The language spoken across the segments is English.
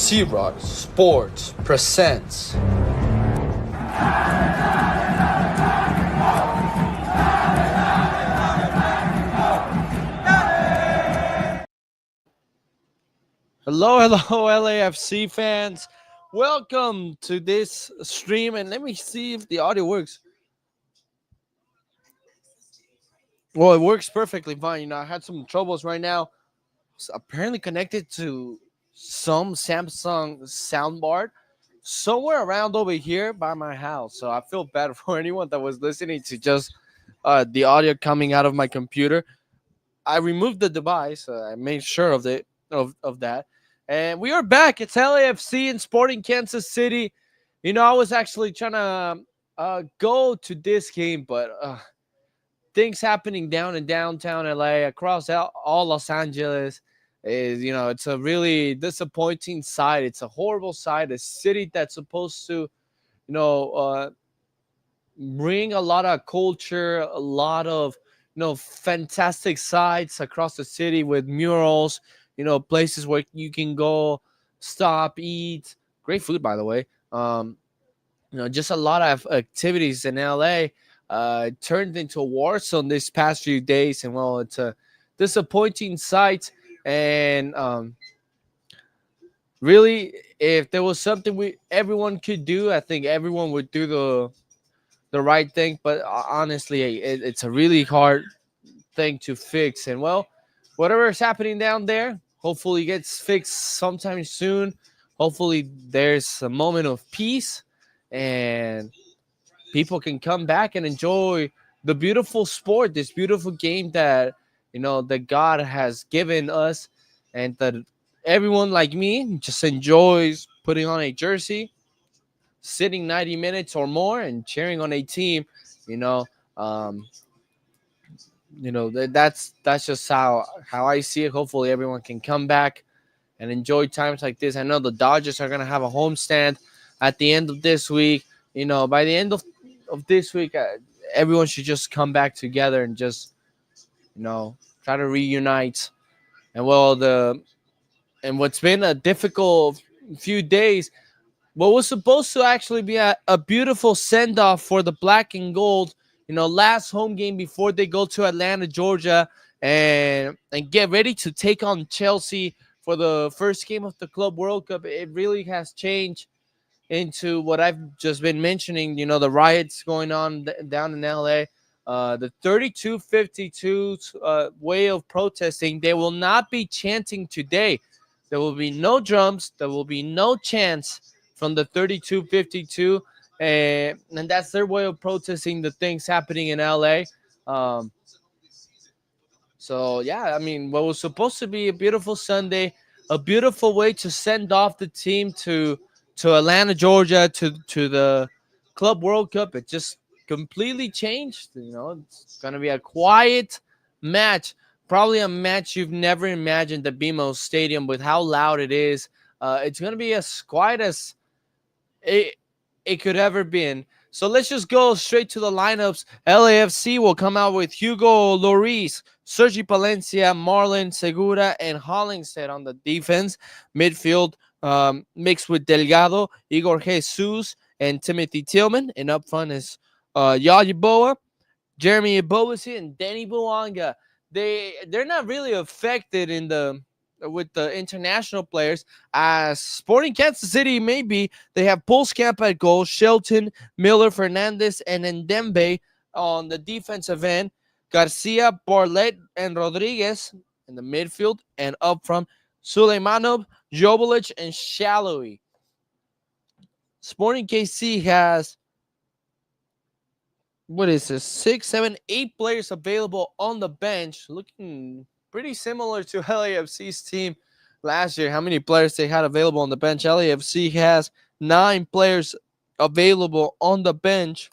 C-Rock Sports presents. Hello, LAFC fans. Welcome to this stream, and let me see if the audio works. Well, it works perfectly fine. I had some troubles right now. It's apparently connected to some Samsung soundbar somewhere around over here by my house. So I feel bad for anyone that was listening to just the audio coming out of my computer. I removed the device. I made sure of that. And we are back. It's LAFC and Sporting Kansas City. I was actually trying to go to this game, but things happening down in downtown LA, across all Los Angeles, is it's a really disappointing sight. It's a horrible sight. A city that's supposed to, bring a lot of culture, a lot of fantastic sights across the city with murals, places where you can go, stop, eat, great food by the way. Just a lot of activities in LA. Turned into a war zone this past few days, and well, it's a disappointing sight. And really, if there was something everyone could do, I think everyone would do the right thing. But honestly, it's a really hard thing to fix. And well, whatever is happening down there, hopefully gets fixed sometime soon. Hopefully there's a moment of peace and people can come back and enjoy the beautiful sport, this beautiful game that that God has given us, and that everyone like me just enjoys putting on a jersey, sitting 90 minutes or more and cheering on a team. you know um that's just how I see it. Hopefully everyone can come back and enjoy times like this. I know the Dodgers are going to have a homestand at the end of this week. By the end of this week, everyone should just come back together and just try to reunite. And well, what's been a difficult few days, what was supposed to actually be a beautiful send-off for the black and gold, last home game before they go to Atlanta, Georgia, and get ready to take on Chelsea for the first game of the Club World Cup. It really has changed into what I've just been mentioning, the riots going on down in LA. The 3252 way of protesting, they will not be chanting today. There will be no drums. There will be no chants from the 3252. And that's their way of protesting the things happening in LA. So, yeah, I mean, what was supposed to be a beautiful Sunday, a beautiful way to send off the team to Atlanta, Georgia, to the Club World Cup, it just completely changed. It's going to be a quiet match, probably a match you've never imagined at BMO Stadium with how loud it is. It's going to be as quiet as it could ever been. So let's just go straight to the lineups. LAFC will come out with Hugo Lloris, Sergi Palencia, Marlon Segura, and Hollingshead on the defense. Midfield mixed with Delgado, Igor Jesus, and Timothy Tillman. And up front is Yaya Boa, Jeremy Eboisi, and Danny Buanga. They're not really affected with the international players as Sporting Kansas City maybe. They have Pulskamp at goal, Shelton, Miller, Fernandez, and Ndembe on the defensive end. Garcia, Barlett, and Rodriguez in the midfield. And up front, Suleimanov, Jobilic, and Shallowy. Sporting KC has, what is this, 6, 7, 8 players available on the bench, looking pretty similar to LAFC's team last year. How many players they had available on the bench? LAFC has 9 players available on the bench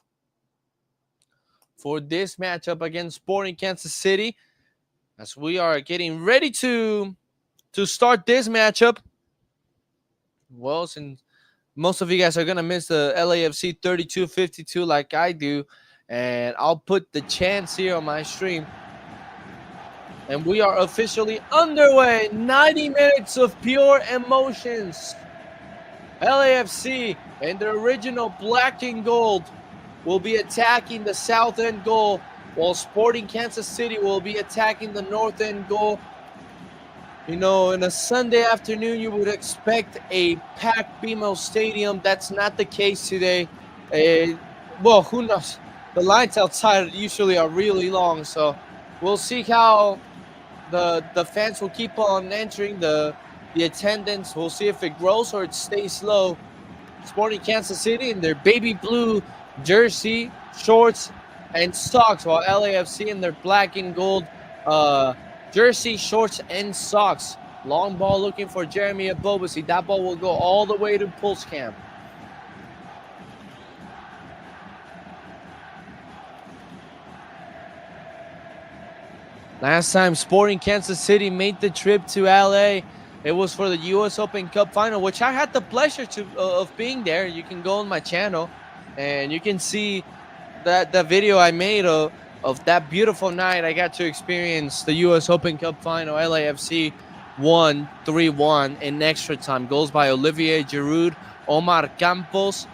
for this matchup against Sporting Kansas City, as we are getting ready to start this matchup. Well, since most of you guys are going to miss the LAFC 3252 like I do, and I'll put the chants here on my stream. And we are officially underway. 90 minutes of pure emotions. LAFC and the original black and gold will be attacking the south end goal, while Sporting Kansas City will be attacking the north end goal. You know, in a Sunday afternoon, you would expect a packed BMO Stadium. That's not the case today. Well, who knows? The lines outside usually are really long, so we'll see how the fans will keep on entering the attendance. We'll see if it grows or it stays low. Sporting Kansas City in their baby blue jersey, shorts, and socks, while LAFC in their black and gold uh, jersey, shorts, and socks. Long ball looking for Jeremy Abobasi. That ball will go all the way to Pulse Camp. Last time Sporting Kansas City made the trip to LA, it was for the US Open Cup final, which I had the pleasure of being there. You can go on my channel and you can see that the video I made of that beautiful night. I got to experience the US Open Cup final. LAFC won 3-1 in extra time. Goals by Olivier Giroud, Omar Campos,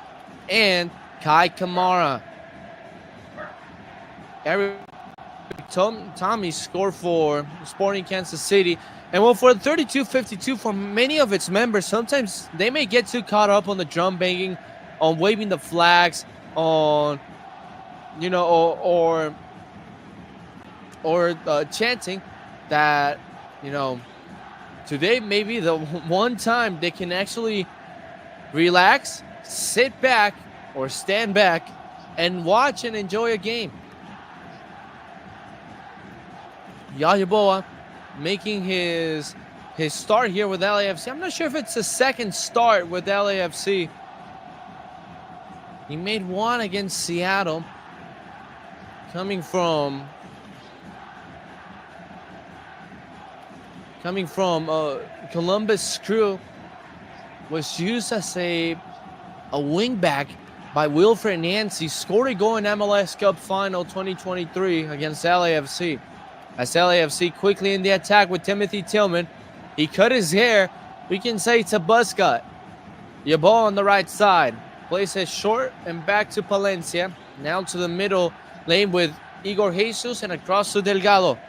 and Kai Kamara. Tommy scored for Sporting Kansas City. And well, for the 32-52, for many of its members, sometimes they may get too caught up on the drum banging, on waving the flags, on, you know, or chanting that, you know, today maybe the one time they can actually relax, sit back, or stand back and watch and enjoy a game. Yayaboa making his start here with LAFC. I'm not sure if it's a second start with LAFC. He made one against Seattle, coming from Columbus Crew. Was used as a wingback by Wilfred Nancy. Scored a goal in MLS Cup Final 2023 against LAFC. As LAFC quickly in the attack with Timothy Tillman. He cut his hair. We can say it's a buzz cut. Yabo on the right side. Plays it short and back to Palencia. Now to the middle lane with Igor Jesus and across to Delgado.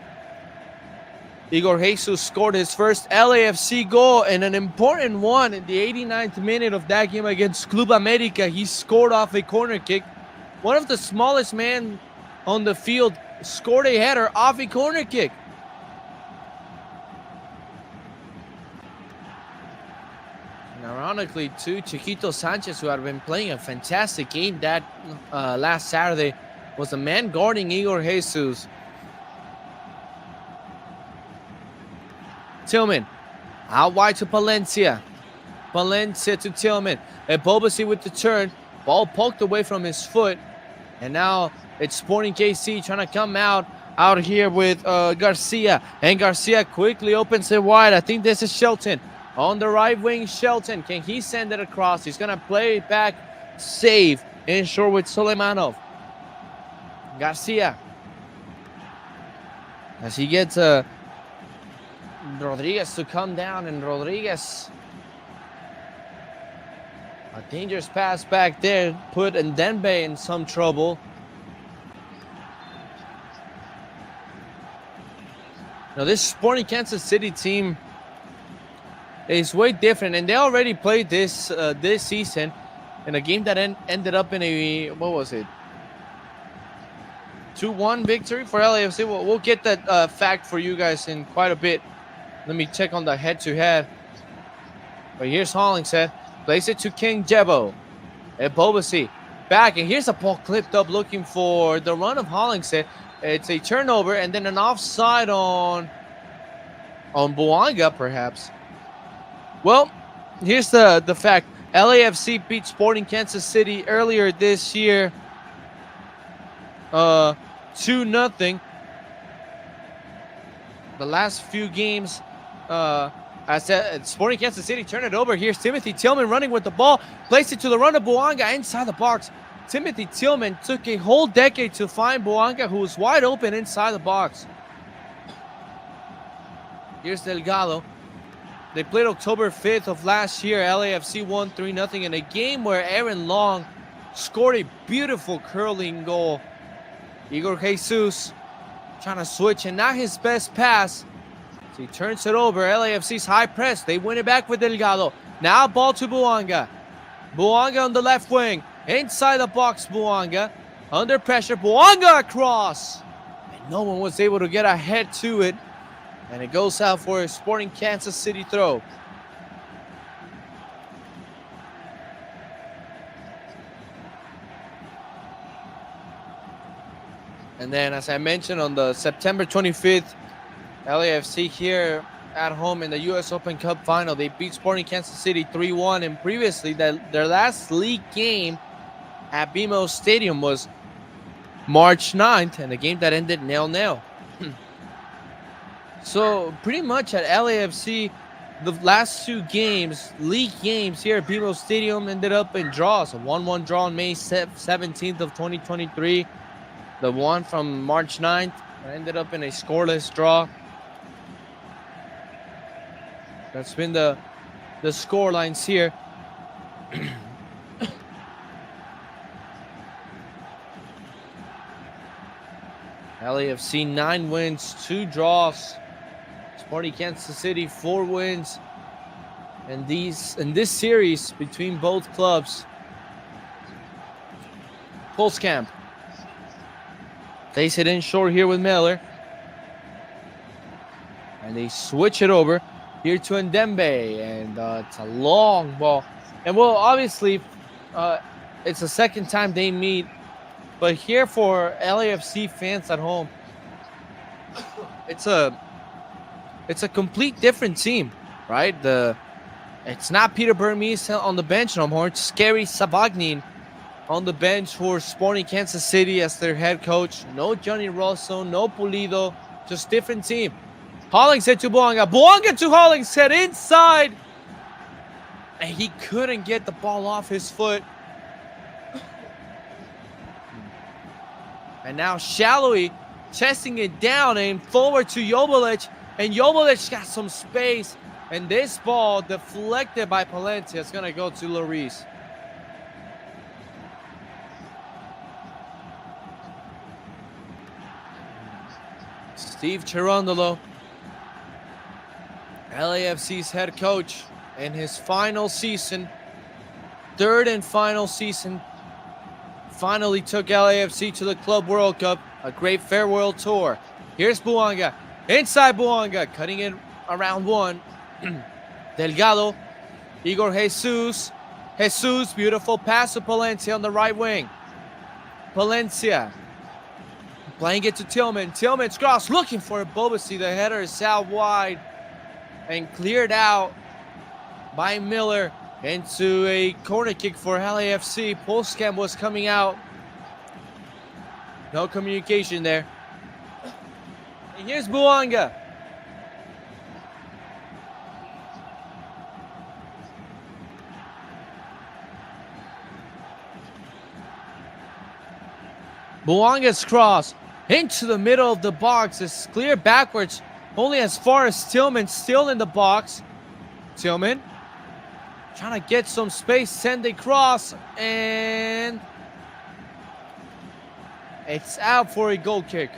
Igor Jesus scored his first LAFC goal and an important one in the 89th minute of that game against Club America. He scored off a corner kick. One of the smallest men on the field scored a header off a corner kick. And ironically, too, Chiquito Sanchez, who had been playing a fantastic game that last Saturday, was the man guarding Igor Jesus. Tillman out wide to Palencia. Palencia to Tillman. Ebobasi with the turn. Ball poked away from his foot. And now it's Sporting KC trying to come out here with Garcia. And Garcia quickly opens it wide. I think this is Shelton. On the right wing, Shelton. Can he send it across? He's going to play it back. Save. In short with Suleimanov. Garcia. As he gets Rodriguez to come down. And Rodriguez. A dangerous pass back there. Put Ndembe in some trouble. Now, this Sporting Kansas City team is way different, and they already played this season in a game that ended up in a, what was it, 2-1 victory for LAFC. We'll get that fact for you guys in quite a bit. Let me check on the head-to-head. But here's Hollingshead. Plays it to King Jebo. Ebobasi back, and here's a ball clipped up looking for the run of Hollingshead. It's a turnover and then an offside on Boanga, perhaps. Well, here's the fact. LAFC beat Sporting Kansas City earlier this year 2-0. The last few games, I said Sporting Kansas City turned it over. Here's Timothy Tillman running with the ball. Placed it to the run of Boanga inside the box. Timothy Tillman took a whole decade to find Boanga, who was wide open inside the box. Here's Delgado. They played October 5th of last year. LAFC won 3-0 in a game where Aaron Long scored a beautiful curling goal. Igor Jesus trying to switch, and not his best pass. So he turns it over. LAFC's high press. They win it back with Delgado. Now ball to Buanga. Buanga on the left wing. Inside the box, Buanga. Under pressure, Buanga across. And no one was able to get ahead to it. And it goes out for a Sporting Kansas City throw. And then, as I mentioned, on the September 25th, LAFC here at home in the U.S. Open Cup final, they beat Sporting Kansas City 3-1. And previously, their last league game at BMO Stadium was March 9th, and a game that ended 0-0. So pretty much at LAFC, the last two games, league games here at BMO Stadium, ended up in draws. A 1-1 draw on May 17th of 2023. The one from March 9th ended up in a scoreless draw. That's been the score lines here. LAFC 9 wins, 2 draws. Sporting Kansas City 4 wins. And in this series between both clubs. Pulskamp plays it in short here with Miller. And they switch it over here to Ndembe. And it's a long ball. And well, obviously, it's the second time they meet. But here for LAFC fans at home, it's a complete different team, right? It's not Peter Burmese on the bench no more. It's Gary Savagnin on the bench for Sporting Kansas City as their head coach. No Johnny Rosso, no Pulido, just different team. Hollingshead to Buanga. Buanga to Hollingshead inside. And he couldn't get the ball off his foot. And now Shallowy chesting it down and forward to Jovalic. And Jovalic got some space. And this ball deflected by Palencia. It's going to go to Lloris. Steve Cherundolo, LAFC's head coach in his final season, third and final season, finally took LAFC to the Club World Cup, a great farewell tour. Here's Buanga, inside Buanga, cutting it around one. Delgado, Igor Jesus, beautiful pass to Palencia on the right wing. Palencia playing it to Tillman. Tillman's cross, looking for Bobasi. The header is out wide and cleared out by Miller into a corner kick for LAFC. Pulskamp was coming out. No communication there. And here's Buanga. Buanga's cross into the middle of the box is cleared backwards, only as far as Tillman, still in the box. Tillman trying to get some space, send a cross, and it's out for a goal kick.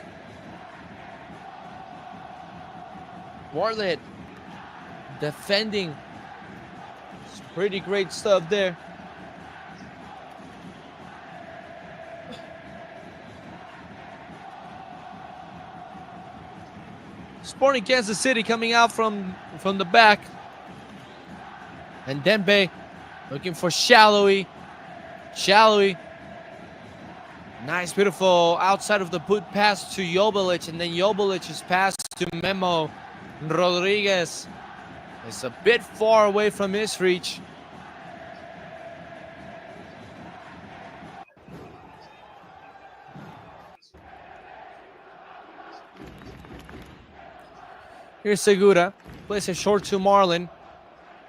Warlet defending. It's pretty great stuff there. Sporting Kansas City coming out from the back. And Dembe looking for Shallowy. Shallowy. Nice, beautiful outside of the boot pass to Jovalic. And then Jovalic's pass to Memo Rodriguez. It's a bit far away from his reach. Here's Segura, plays it short to Marlin.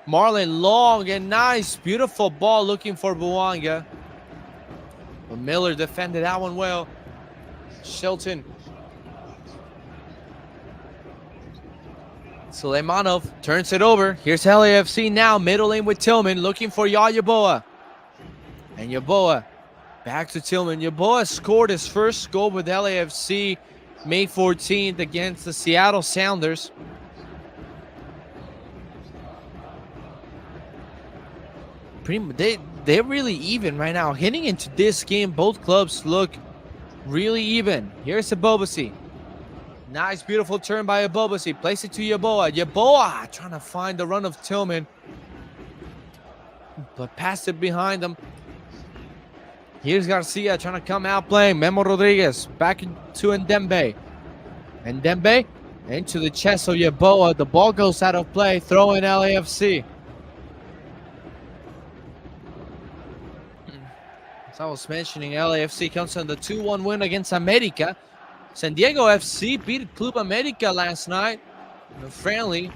Marlin long and nice, beautiful ball looking for Buanga. But Miller defended that one well. Shelton Suleimanov turns it over. Here's LAFC now, middle lane with Tillman, looking for Yaboa. And Yaboa back to Tillman. Yaboa scored his first goal with LAFC May 14th against the Seattle Sounders. They're really even right now. Heading into this game, both clubs look really even. Here's Abobasi. Nice, beautiful turn by Abobasi. Place it to Yaboa. Yaboa trying to find the run of Tillman, but passed it behind him. Here's Garcia trying to come out playing. Memo Rodriguez back to Ndembe. Ndembe into the chest of Yaboa. The ball goes out of play. Throw in LAFC. As I was mentioning, LAFC comes on the 2-1 win against America. San Diego FC beat Club America last night in a friendly.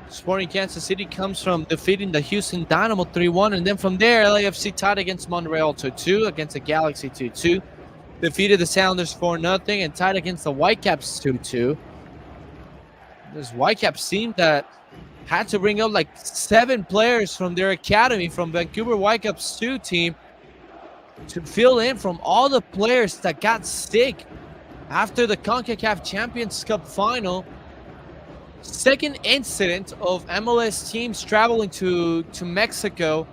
Sporting Kansas City comes from defeating the Houston Dynamo 3-1. And then from there, LAFC tied against Montreal 2-2, against the Galaxy 2-2. Defeated the Sounders 4-0 and tied against the Whitecaps 2-2. This Whitecaps team that had to bring up like 7 players from their academy, from Vancouver Whitecaps 2 team, to fill in from all the players that got sick after the CONCACAF Champions Cup final. Second incident of MLS teams traveling to Mexico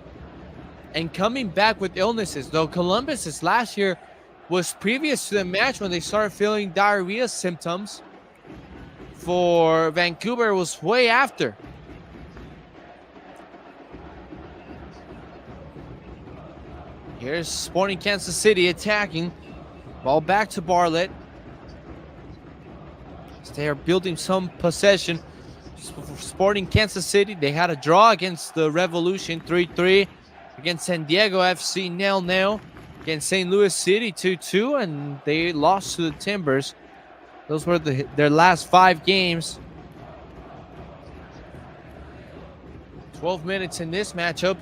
and coming back with illnesses. Though Columbus's last year was previous to the match when they started feeling diarrhea symptoms. For Vancouver, it was way after. Here's Sporting Kansas City attacking. Ball back to Bartlett. They are building some possession. Sporting Kansas City, they had a draw against the Revolution 3-3. Against San Diego FC 0-0. Against St. Louis City 2-2. And they lost to the Timbers. Those were their last 5 games. 12 minutes in this matchup.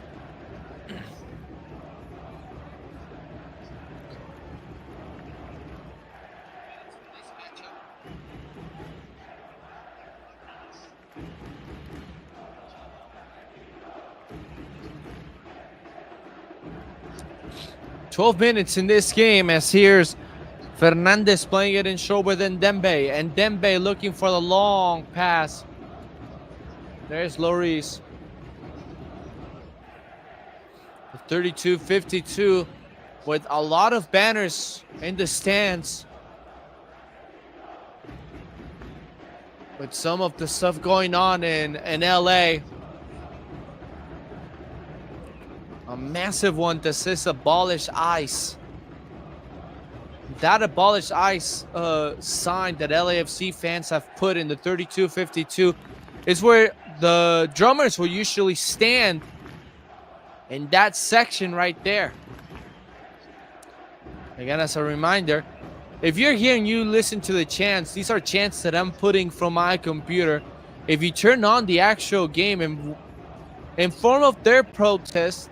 In this game, as here's Fernandez playing it in short with Ndembe. And Ndembe looking for the long pass. There's Lloris. 32-52 with a lot of banners in the stands. With some of the stuff going on in LA. A massive one that says abolish ICE. That abolish ICE sign that LAFC fans have put in the 32-52 is where the drummers will usually stand, in that section right there. Again, as a reminder, if you're here and you listen to the chants, these are chants that I'm putting from my computer. If you turn on the actual game and in form of their protest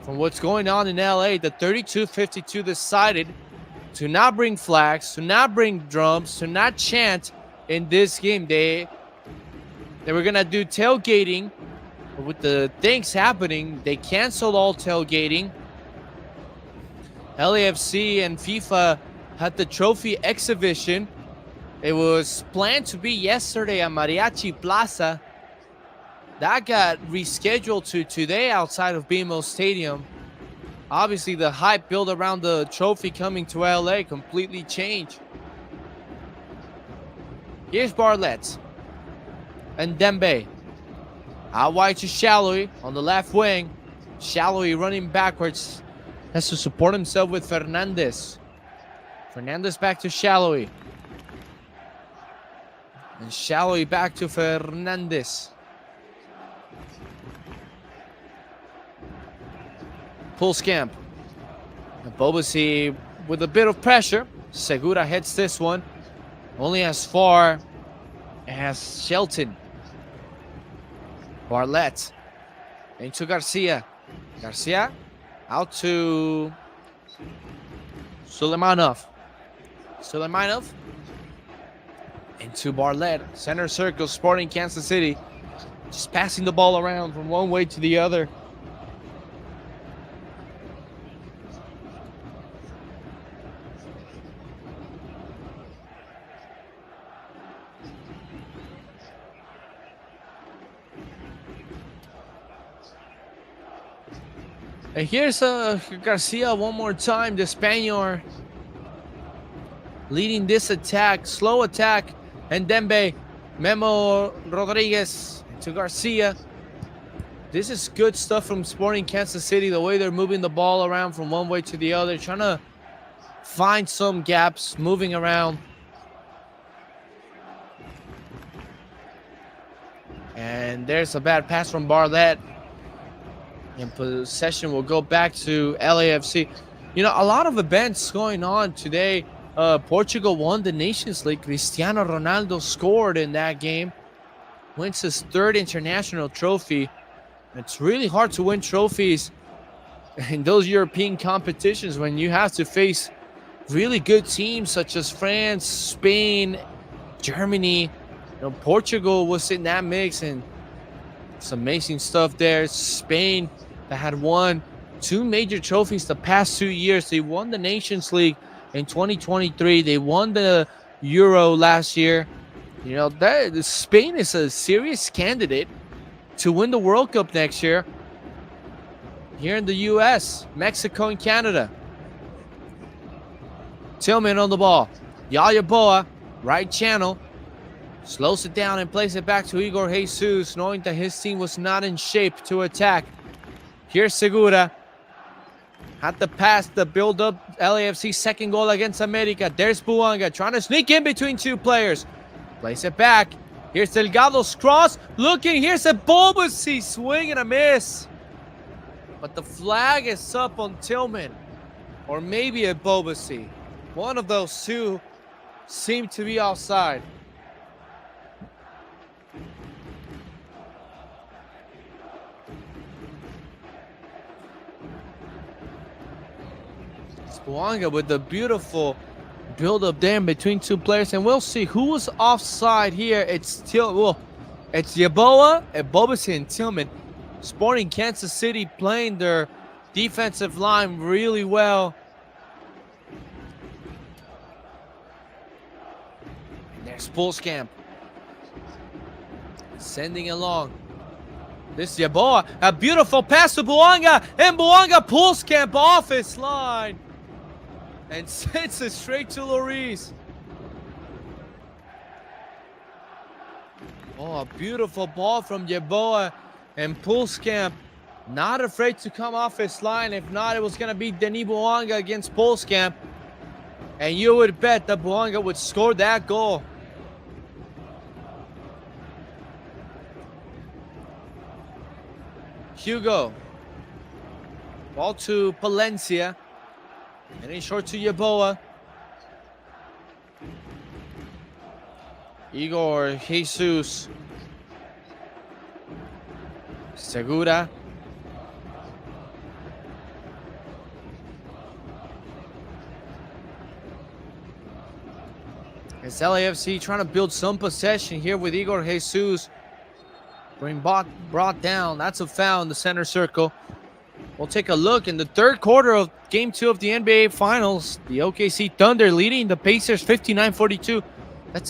from what's going on in LA, the 32-52 decided to not bring flags, to not bring drums, to not chant in this game. They were gonna do tailgating. But with the things happening, they canceled all tailgating. LAFC and FIFA had the trophy exhibition. It was planned to be yesterday at Mariachi Plaza. That got rescheduled to today outside of BMO Stadium. Obviously, the hype built around the trophy coming to LA completely changed. Here's Bartlett and Ndembe. Out wide to Shallowy on the left wing. Shallowy running backwards. Has to support himself with Fernandez. Fernandez back to Shallowy. And Shallowy back to Fernandez. Pulskamp. And Bobasi with a bit of pressure. Segura hits this one. Only as far as Shelton. Bartlett. Into Garcia. Garcia out to Suleimanov. Suleimanov Into Bartlett. Center circle, Sporting Kansas City. Just passing the ball around from one way to the other. And here's Garcia one more time, the Spaniard leading this attack, slow attack. And Dembe, Memo Rodriguez to Garcia. This is good stuff from Sporting Kansas City, the way they're moving the ball around from one way to the other, trying to find some gaps, moving around. And there's a bad pass from Bartlett. And possession will go back to LAFC. You know, a lot of events going on today. Portugal won the Nations League. Cristiano Ronaldo scored in that game. Wins his third international trophy. It's really hard to win trophies in those European competitions when you have to face really good teams such as France, Spain, Germany. You know, Portugal was in that mix, and it's amazing stuff there. Spain that had won 2 major trophies the past 2 years. They won the Nations League in 2023. They won the Euro last year. You know, Spain is a serious candidate to win the World Cup next year. Here in the U.S., Mexico, and Canada. Tillman on the ball. Yaya Boa, right channel. Slows it down and plays it back to Igor Jesus, knowing that his team was not in shape to attack. Here's Segura. Had to pass the build-up. LAFC second goal against America. There's Buanga trying to sneak in between 2 players. Plays it back. Here's Delgado's cross. Looking. Here's a Bobasi swing and a miss. But the flag is up on Tillman. Or maybe a Bobasi. One of those 2 seem to be outside. Buanga with the beautiful build-up there in between 2 players, and we'll see who was offside here. It's Yeboah, Bobasi, and Tillman. Sporting Kansas City playing their defensive line really well. And there's Pulskamp sending along. This is Yeboah, a beautiful pass to Buanga, and Buanga pulls Camp off his line and sends it straight to Lloris. Oh, a beautiful ball from Yeboah, and Pulskamp not afraid to come off his line. If not, it was going to be Denis Buanga against Pulskamp, and you would bet that Buanga would score that goal. Hugo. Ball to Palencia. And in short to Yeboah. Igor Jesus. Segura. It's LAFC trying to build some possession here with Igor Jesus. Being brought down. That's a foul in the center circle. We'll take a look in the third quarter of Game 2 of the NBA Finals. The OKC Thunder leading the Pacers 59-42.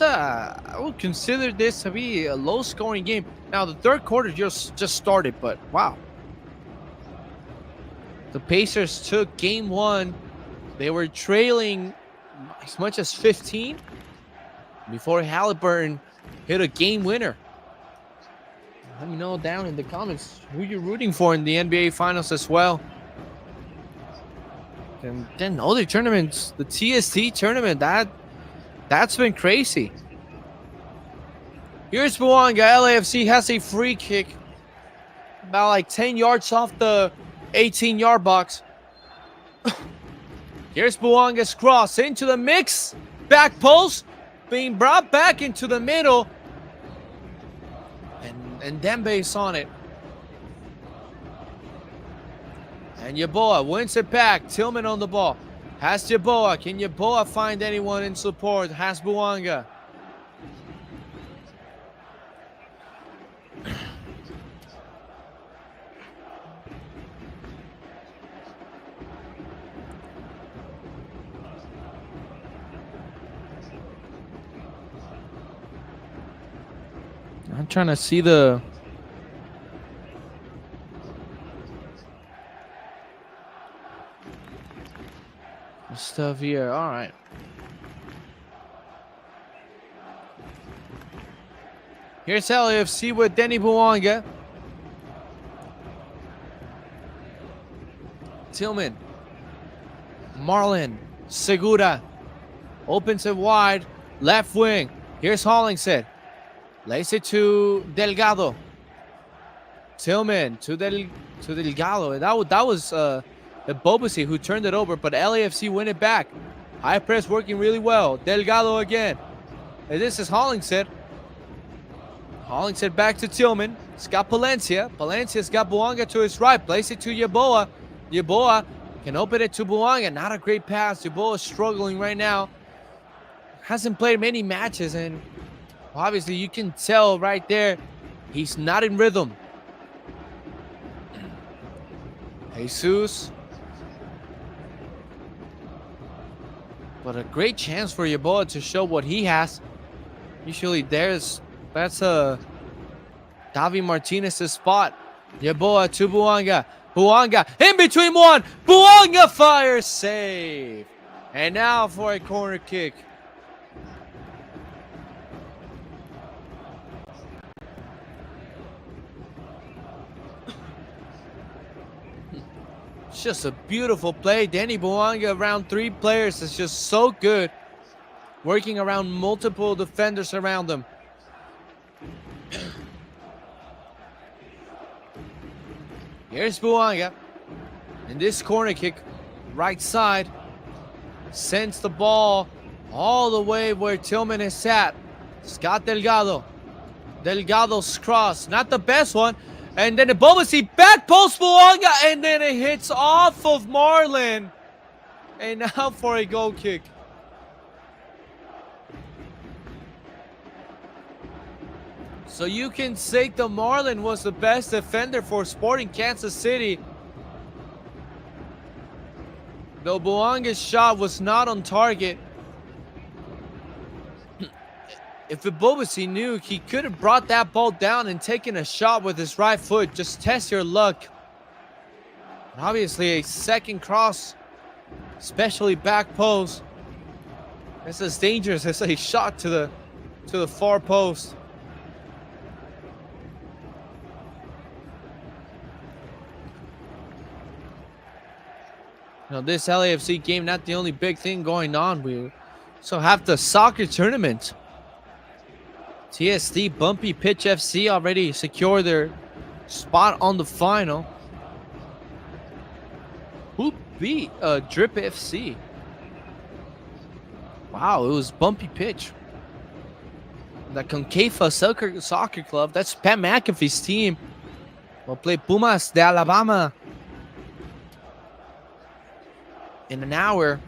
I would consider this to be a low-scoring game. Now, the third quarter just started, but wow. The Pacers took Game 1. They were trailing as much as 15 before Halliburton hit a game winner. Let me know down in the comments who you're rooting for in the NBA Finals as well. And then other tournaments, the TST tournament, that's been crazy. Here's Buanga. LAFC has a free kick about like 10 yards off the 18-yard box. Here's Buanga's cross into the mix. Back post being brought back into the middle. And Dembe's on it. And Yeboah wins it back. Tillman on the ball. Has Yeboah. Can Yeboah find anyone in support? Has Buanga. I'm trying to see the stuff here. All right. Here's LAFC with Denny Buanga. Tillman. Marlon. Segura. Opens it wide. Left wing. Here's Hollingshead. Lays it to Delgado. Tillman to Delgado. And that was Bobasi who turned it over, but LAFC win it back. High press working really well. Delgado again. And this is Hollingshead. Hollingshead back to Tillman. It's got Palencia. Palencia's got Buanga to his right. Plays it to Yeboah. Yeboah can open it to Buanga. Not a great pass. Yeboah is struggling right now. Hasn't played many matches, and obviously you can tell right there he's not in rhythm. Jesus. But a great chance for Yeboah to show what he has. Usually that's Davi Martinez's spot. Yeboah to Buanga. Buanga in between one. Buanga fires, save. And now for a corner kick. It's just a beautiful play. Danny Buanga around 3 players is just so good. Working around multiple defenders around them. Here's Buanga. And this corner kick, right side, sends the ball all the way where Tillman is sat. Scott Delgado. Delgado's cross, not the best one. And then the Bobasi back post Buanga, and then it hits off of Marlon. And now for a goal kick. So you can say the Marlon was the best defender for Sporting Kansas City. Though Buanga's shot was not on target. If Bobasi knew, he could have brought that ball down and taken a shot with his right foot. Just test your luck. And obviously a second cross, especially back post. It's as dangerous as a shot to the far post. Now this LAFC game, not the only big thing going on. We also have the soccer tournament. TSD Bumpy Pitch FC already secured their spot on the final. Who beat Drip FC? Wow, it was Bumpy Pitch. The Concaifa Soccer Club. That's Pat McAfee's team. Will play Pumas de Alabama in an hour.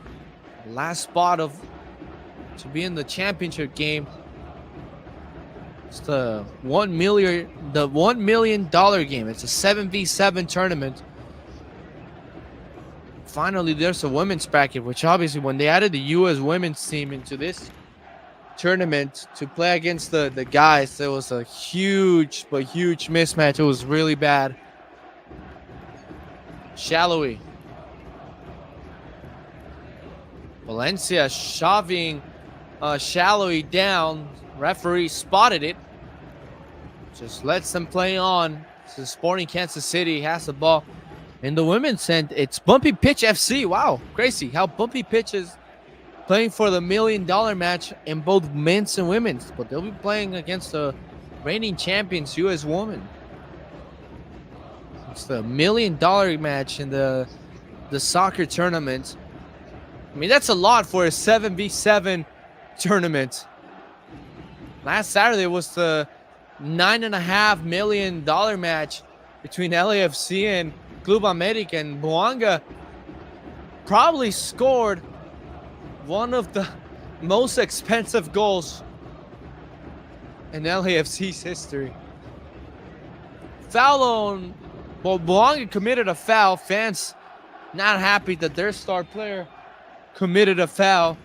Last spot to be in the championship game. It's the $1 million game. It's a 7v7 tournament. Finally, there's a women's bracket, which obviously when they added the U.S. women's team into this tournament to play against the guys, there was a huge mismatch. It was really bad. Shallowy. Valencia shoving Shallowy down. Referee spotted it. Just lets them play on. So Sporting Kansas City has the ball in the women's end. It's Bumpy Pitch FC. Wow, crazy how Bumpy Pitch is playing for the $1 million match in both men's and women's. But they'll be playing against the reigning champions, U.S. women. It's the $1 million match in the soccer tournament. I mean, that's a lot for a 7v7 tournament. Last Saturday was the $9.5 million match between LAFC and Club America, and Buanga probably scored one of the most expensive goals in LAFC's history. Foul on, well, Buanga committed a foul. Fans not happy that their star player committed a foul.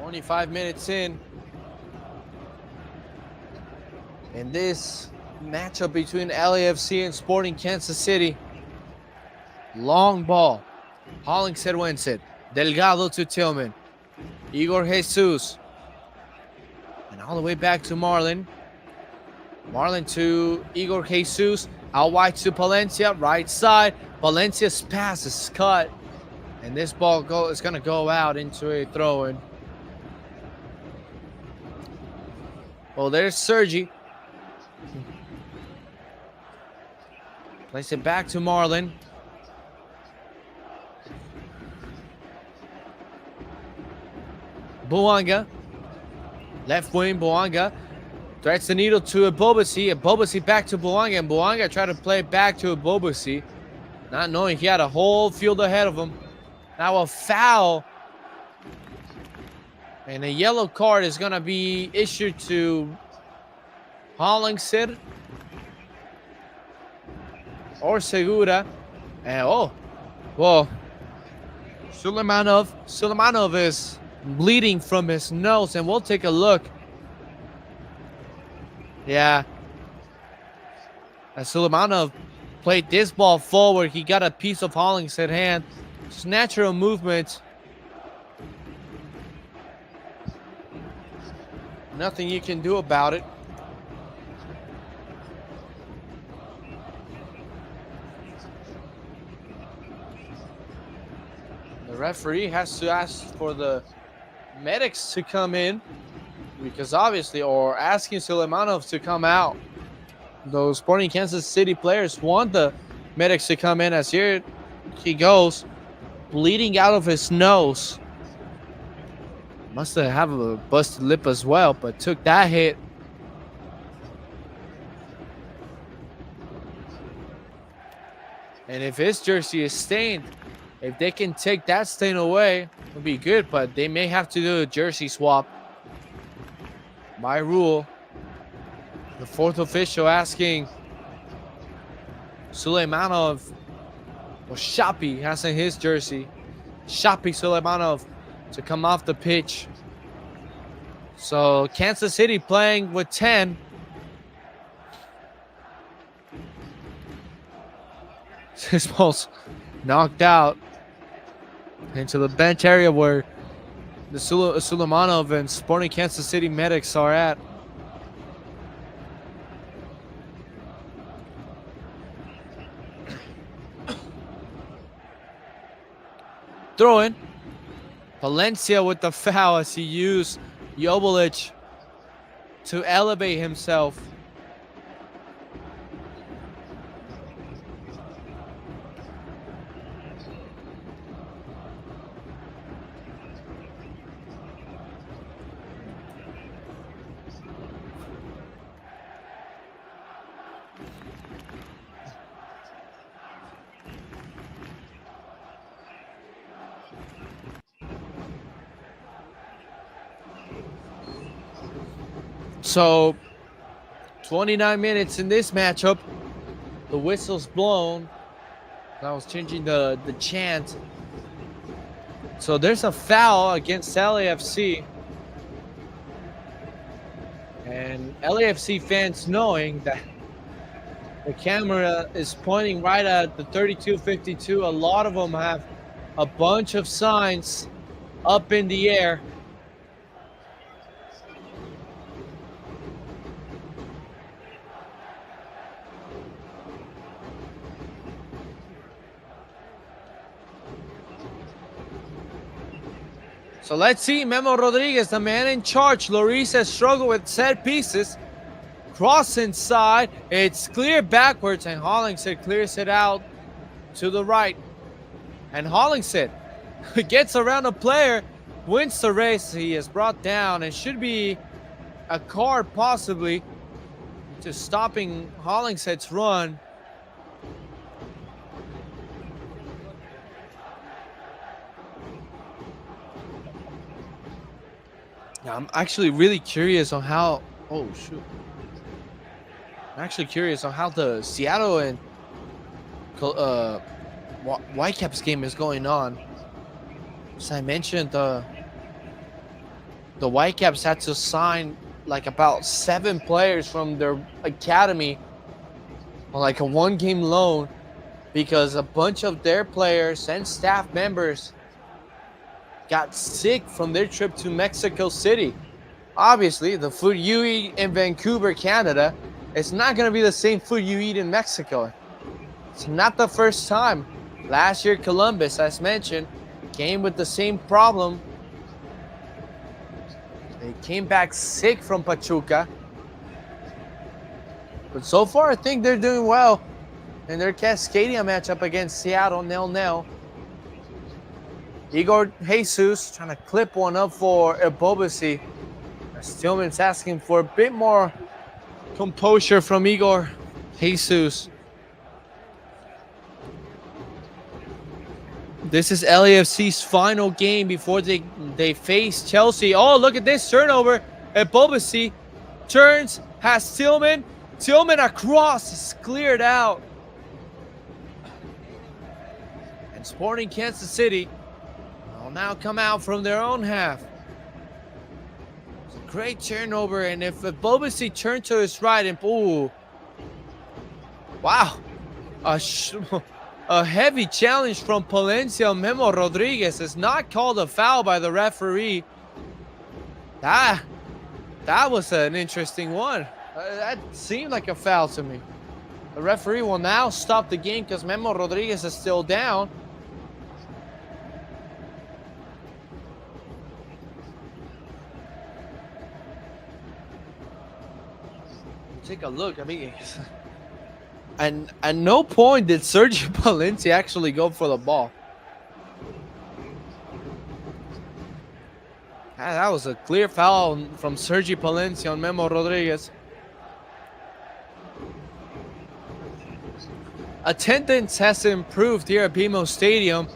25 minutes in this matchup between LAFC and Sporting Kansas City. Long ball. Hollingshead wins it. Delgado to Tillman. Igor Jesus. And all the way back to Marlon. Marlon to Igor Jesus. Out wide to Palencia. Right side. Palencia's pass is cut. And this ball is going to go out into a throw-in. Well, there's Sergi. Place it back to Marlon. Buanga. Left wing, Buanga. Threats the needle to Ebobasi. Ebobasi back to Buanga. And Buanga tried to play back to Ebobasi. Not knowing he had a whole field ahead of him. Now a foul. And a yellow card is going to be issued to Hollingshead or Segura. And Suleimanov is bleeding from his nose, and we'll take a look. Yeah. As Suleimanov played this ball forward, he got a piece of Hollingshead hand. Just natural movement. Nothing you can do about it. The referee has to ask for the medics to come in, because obviously, or asking Suleimanov to come out. Those Sporting Kansas City players want the medics to come in, as here he goes, bleeding out of his nose. Must have a busted lip as well, but took that hit. And if his jersey is stained, if they can take that stain away, it would be good, but they may have to do a jersey swap. By rule, the fourth official asking Suleimanov, or Shapi has in his jersey, Shapi Suleimanov, to come off the pitch. So Kansas City playing with 10. This ball's knocked out into the bench area where the Suleimanov and Sporting Kansas City medics are at. Throw in. Palencia with the foul as he used Joveljic to elevate himself. So, 29 minutes in this matchup. The whistle's blown. I was changing the chant. So there's a foul against LAFC. And LAFC fans, knowing that the camera is pointing right at the 32-52, a lot of them have a bunch of signs up in the air. So let's see, Memo Rodriguez, the man in charge. Lloris has struggled with set pieces. Cross inside. It's clear backwards, and Hollingshead clears it out to the right. And Hollingshead gets around a player, wins the race. He is brought down, and should be a card possibly to stopping Hollingshead's run. I'm actually really curious on how. Oh shoot! I'm actually curious on how the Seattle and Whitecaps game is going on. As I mentioned, the Whitecaps had to sign like about 7 players from their academy on like a 1-game loan because a bunch of their players and staff members got sick from their trip to Mexico City. Obviously, the food you eat in Vancouver, Canada, it's not going to be the same food you eat in Mexico. It's not the first time. Last year, Columbus, as mentioned, came with the same problem. They came back sick from Pachuca. But so far, I think they're doing well in their Cascadia matchup against Seattle, 0-0. Igor Jesus trying to clip one up for Ebobisi. Tillman's asking for a bit more composure from Igor Jesus. This is LAFC's final game before they face Chelsea. Oh, look at this turnover. Ebobisi turns, has Tillman. Tillman across, is cleared out. And Sporting Kansas City will now come out from their own half. It's a great turnover, and if Ebobisi turned to his right and ooh, wow, a heavy challenge from Palencia. Memo Rodriguez is not called a foul by the referee. That was an interesting one. That seemed like a foul to me. The referee will now stop the game because Memo Rodriguez is still down. Take a look. I mean, and at no point did Sergio Palencia actually go for the ball. That was a clear foul from Sergio Palencia on Memo Rodriguez. Attendance has improved here at BMO Stadium.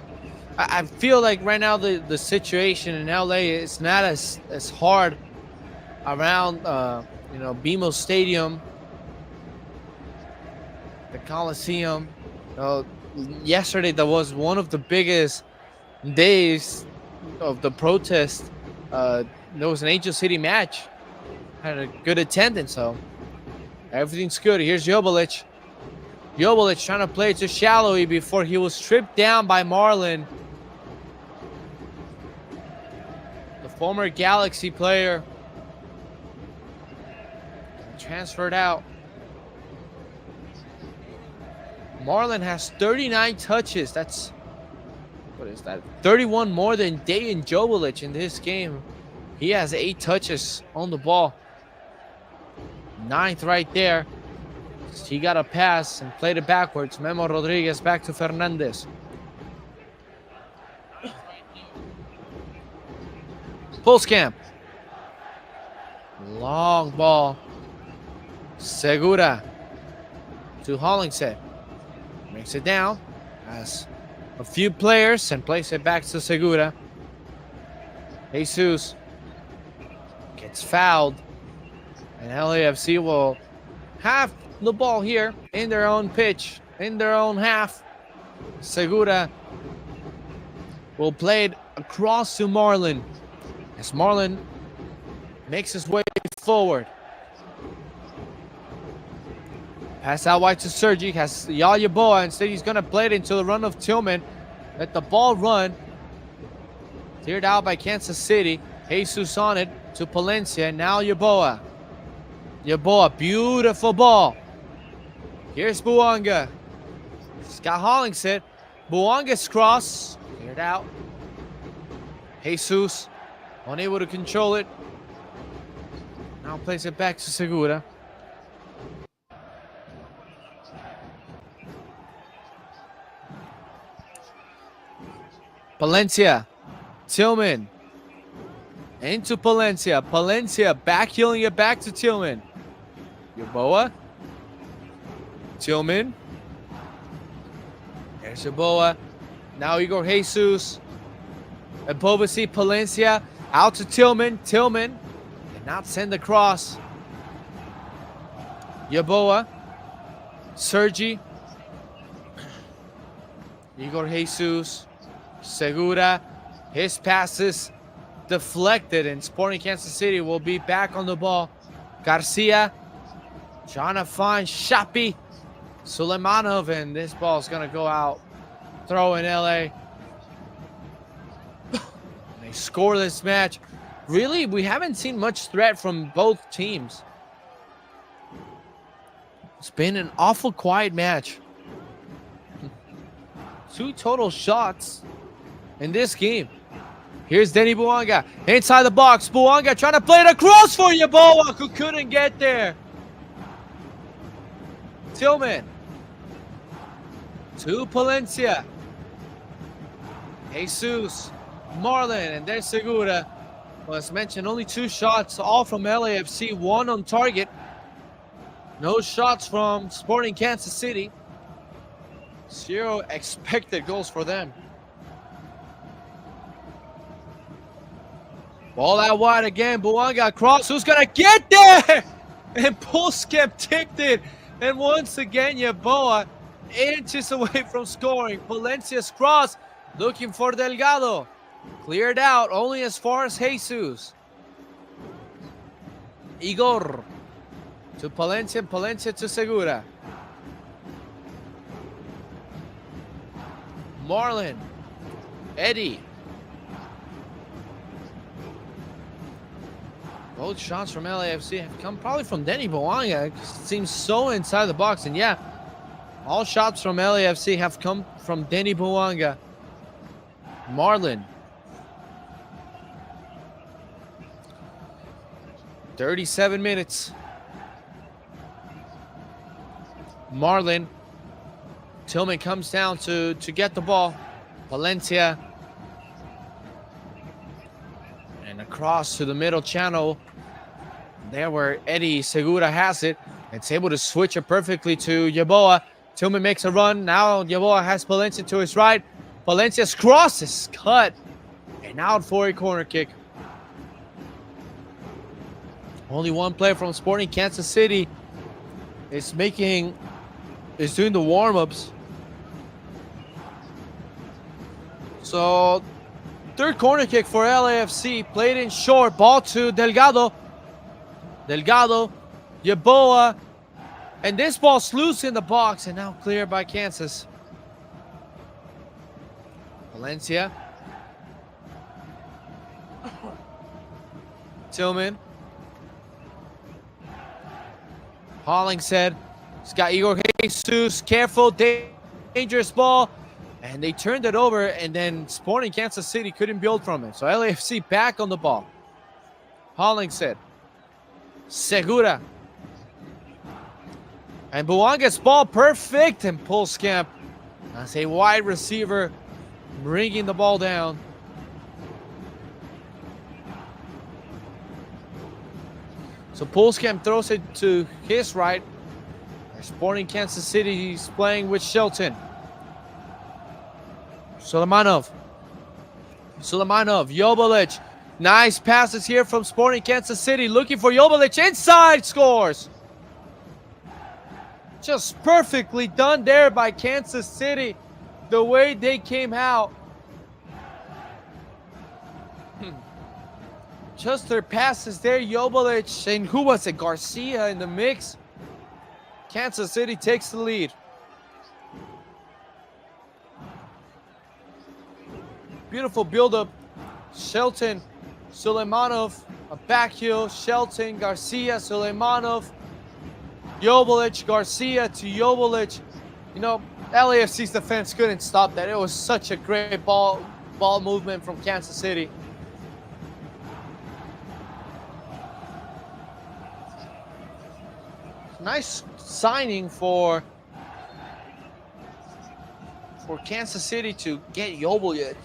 I feel like right now the situation in LA is not as hard around BMO Stadium, the Coliseum. Yesterday that was one of the biggest days of the protest. There was an Angel City match. Had a good attendance, so everything's good. Here's Jobilic. Jobilic trying to play it to Shallowy before he was stripped down by Marlon. The former Galaxy player transferred out. Marlon has 39 touches. That's, what is that? 31 more than Dejan Jobilic in this game. He has 8 touches on the ball. 9th right there. He got a pass and played it backwards. Memo Rodriguez back to Fernandez. Pulskamp. Long ball. Segura to Hollingshead. Makes it down. Has a few players and plays it back to Segura. Jesus gets fouled. And LAFC will have the ball here in their own pitch, in their own half. Segura will play it across to Marlon as Marlon makes his way forward. Pass out wide to Sergi, has Yaya Boa. Instead, he's going to play it into the run of Tillman. Let the ball run. Cleared out by Kansas City. Jesus on it to Palencia. Now Yaboa. Yaboa, beautiful ball. Here's Buanga. Scott Hollingshead. Buanga's cross. Cleared out. Jesus unable to control it. Now plays it back to Segura. Palencia. Tillman. Into Palencia. Palencia back healing it back to Tillman. Yaboa. Tillman. There's Yaboa. Now Igor Jesus. Ebobisi, Palencia. Out to Tillman. Tillman did not send the cross. Yaboa. Sergi. Igor Jesus. Segura. His passes deflected, and Sporting Kansas City will be back on the ball. Garcia trying to find Shapi Suleimanov, and this ball is going to go out. Throw in LA. They score this match. Really, we haven't seen much threat from both teams. It's been an awful quiet match. 2 total shots in this game. Here's Denny Buanga inside the box. Buanga trying to play it across for Yeboah, who couldn't get there. Tillman to Palencia. Jesus, Marlon, and there's Segura. Well, as mentioned, only 2 shots, all from LAFC, 1 on target. No shots from Sporting Kansas City. 0 expected goals for them. Ball out wide again. Buanga cross. Who's going to get there? And Pulskamp ticked it. And once again, Yeboah inches away from scoring. Palencia's cross. Looking for Delgado. Cleared out only as far as Jesus. Igor to Palencia. Palencia to Segura. Marlon. Eddie. Both shots from LAFC have come probably from Denny Buanga. It seems so inside the box. And yeah, all shots from LAFC have come from Denny Buanga. Marlon. 37 minutes. Marlon. Tillman comes down to get the ball. Valencia. And across to the middle channel. There where Eddie Segura has it. It's able to switch it perfectly to Yeboah. Tillman makes a run. Now Yeboah has Palencia to his right. Valencia's cross is cut. And out for a corner kick. Only one player from Sporting Kansas City is doing the warm-ups. So, third corner kick for LAFC. Played in short. Ball to Delgado. Delgado. Yeboah. And this ball's loose in the box and now cleared by Kansas. Valencia. Tillman. Hollingshead. He's got Igor Jesus. Careful. Dangerous ball. And they turned it over, and then Sporting Kansas City couldn't build from it. So LAFC back on the ball. Hollingshead. Segura. And Buanga's ball perfect, and Pulskamp as a wide receiver bringing the ball down. So Pulskamp throws it to his right. Sporting Kansas City is playing with Shelton. Suleimanov. Jobilic. Nice passes here from Sporting Kansas City. Looking for Jobilic. Inside, scores. Just perfectly done there by Kansas City. The way they came out. Just their passes there. Jobilic. And who was it? Garcia in the mix. Kansas City takes the lead. Beautiful build-up. Shelton, Suleimanov, a back heel. Shelton, Garcia, Suleimanov, Jobilic, Garcia to Jobilic. You know, LAFC's defense couldn't stop that. It was such a great ball movement from Kansas City. Nice signing for Kansas City to get Jobilic.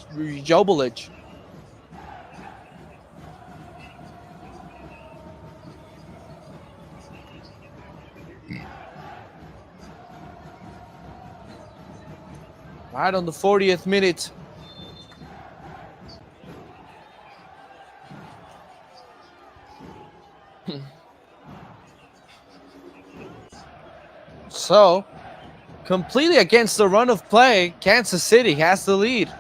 Right on the 40th minute. So, completely against the run of play, Kansas City has the lead.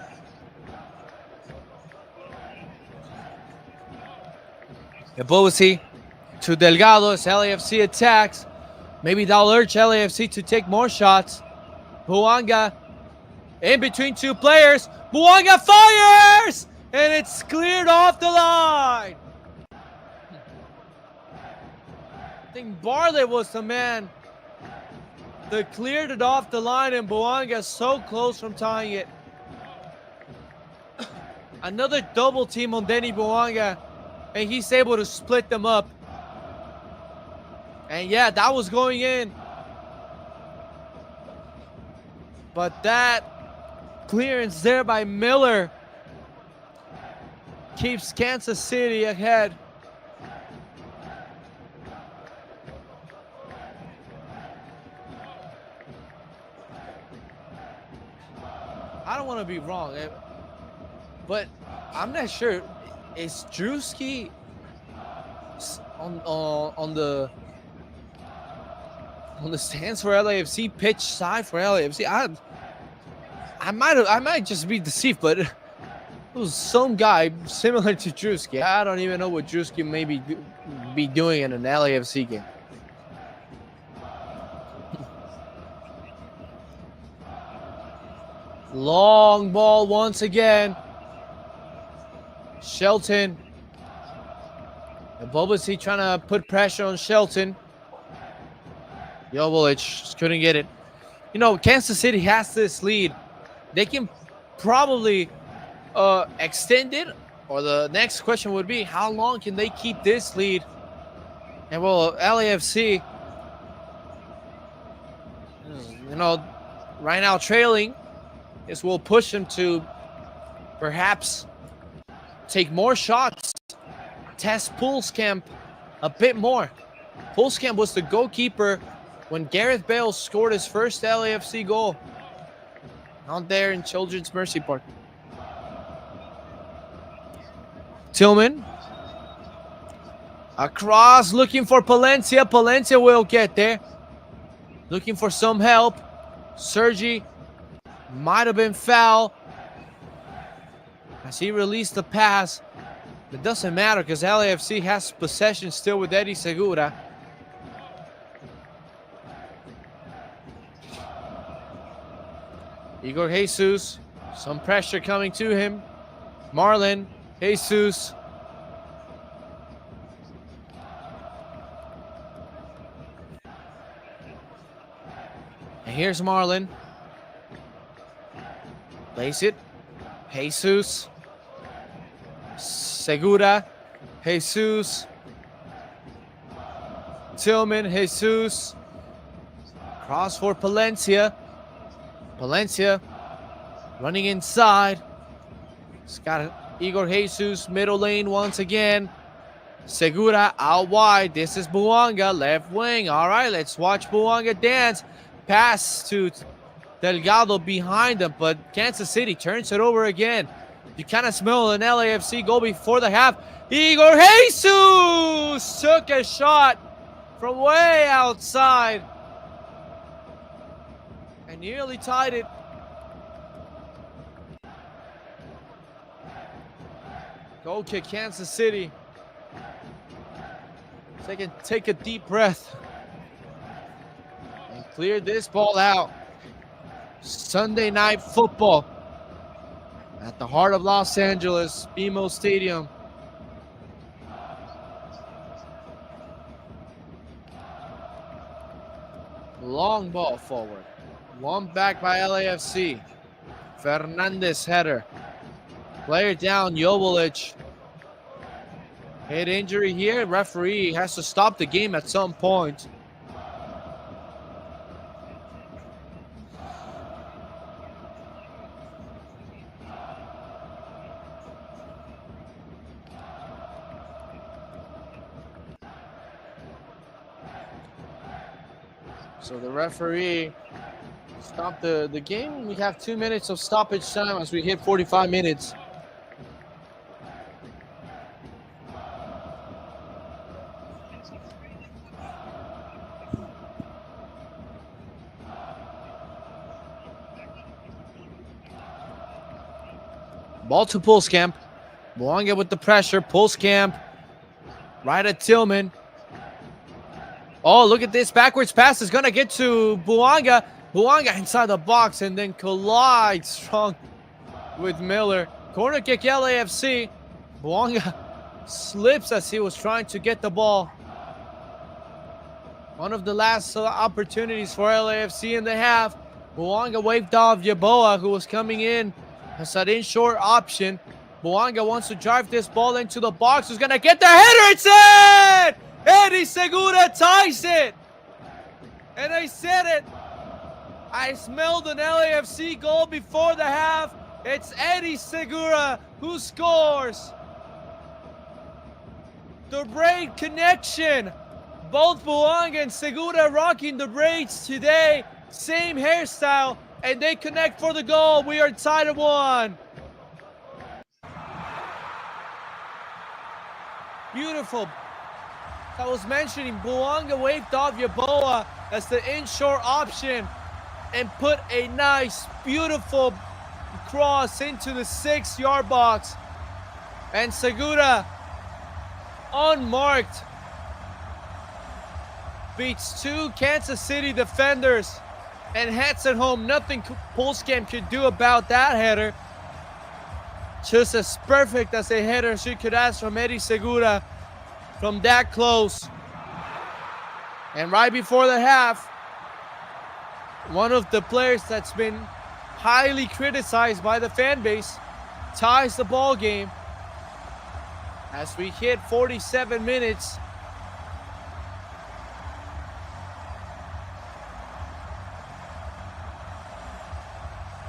Ebosi to Delgado as LAFC attacks. Maybe that'll urge LAFC to take more shots. Buanga in between two players. Buanga fires! And it's cleared off the line. I think Barlett was the man that cleared it off the line, and Buanga so close from tying it. Another double team on Denny Buanga, and he's able to split them up. And yeah, that was going in. But that clearance there by Miller keeps Kansas City ahead. I don't want to be wrong, but I'm not sure. Is Drewski on the stands for LAFC, pitch side for LAFC? I might just be deceived, but it was some guy similar to Drewski. I don't even know what Drewski may be doing in an LAFC game. Long ball once again. Shelton. And Bobacy trying to put pressure on Shelton. Joveljic just couldn't get it. You know, Kansas City has this lead. They can probably extend it. Or the next question would be, how long can they keep this lead? And well, LAFC, you know, right now trailing. This will push them to perhaps take more shots, test Poolskamp a bit more. Poolskamp was the goalkeeper when Gareth Bale scored his first LAFC goal out there in Children's Mercy Park. Tillman across, looking for Palencia. Palencia will get there. Looking for some help. Sergi might have been foul as he released the pass. It doesn't matter because LAFC has possession still with Eddie Segura. Igor Jesus, some pressure coming to him. Marlon, Jesus. And here's Marlon. Place it. Jesus. Segura. Jesus. Tillman. Jesus. Cross for Palencia. Palencia running inside. It's got Igor Jesus, middle lane once again. Segura out wide. This is Buanga, left wing. All right, let's watch Buanga dance. Pass to Delgado behind him, but Kansas City turns it over again. You kind of smell an LAFC goal before the half. Igor Jesus took a shot from way outside and nearly tied it. Goal kick, Kansas City. They can take a deep breath and clear this ball out. Sunday night football at the heart of Los Angeles, BMO Stadium. Long ball forward. One back by LAFC. Fernandez header. Player down, Joveljic. Head injury here. Referee has to stop the game at some point. So the referee stopped the game. We have 2 minutes of stoppage time as we hit 45 minutes. Ball to Poolskamp. Buanga with the pressure. Poolskamp Right at Tillman. Oh, look at this. Backwards pass is going to get to Buanga. Buanga inside the box and then collides strong with Miller. Corner kick LAFC. Buanga slips as he was trying to get the ball. One of the last opportunities for LAFC in the half. Buanga waved off Yeboah, who was coming in as an in-short option. Buanga wants to drive this ball into the box. Who's going to get the header? It's in! Eddie Segura ties it! And I said it. I smelled an LAFC goal before the half. It's Eddie Segura who scores. The braid connection. Both Buanga and Segura rocking the braids today. Same hairstyle. And they connect for the goal. We are tied at 1. Beautiful. I was mentioning Buanga waved off Yeboah as the in-short option and put a nice, beautiful cross into the 6-yard box. And Segura, unmarked, beats 2 Kansas City defenders and heads it home. Nothing Pulskamp could do about that header. Just as perfect as a header she could ask from Eddie Segura from that close. And right before the half, one of the players that's been highly criticized by the fan base ties the ball game as we hit 47 minutes.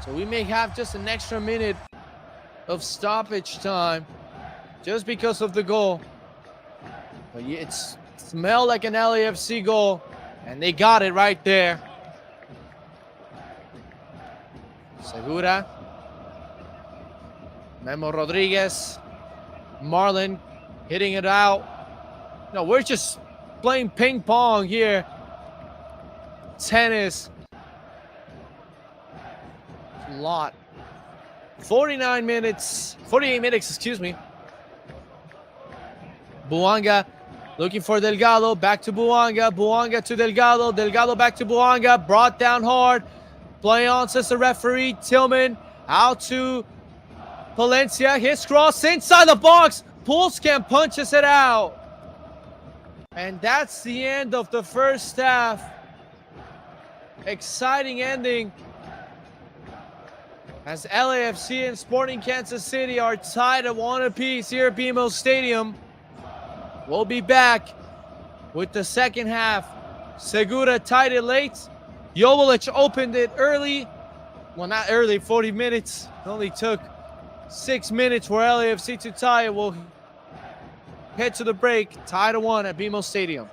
So we may have just an extra minute of stoppage time just because of the goal. But it smelled like an LAFC goal, and they got it right there. Segura, Memo Rodriguez, Marlon hitting it out. No, we're just playing ping pong here. Tennis. A lot. 48 minutes, excuse me. Buanga looking for Delgado, back to Buanga, Buanga to Delgado, Delgado back to Buanga, brought down hard. Play on, says the referee. Tillman out to Palencia, his cross inside the box. Pulskamp punches it out. And that's the end of the first half. Exciting ending as LAFC and Sporting Kansas City are tied at 1 apiece here at BMO Stadium. We'll be back with the second half. Segura tied it late. Joveljic opened it early. Well, not early, 40 minutes. It only took 6 minutes for LAFC to tie it. We'll head to the break. Tied at 1 at BMO Stadium.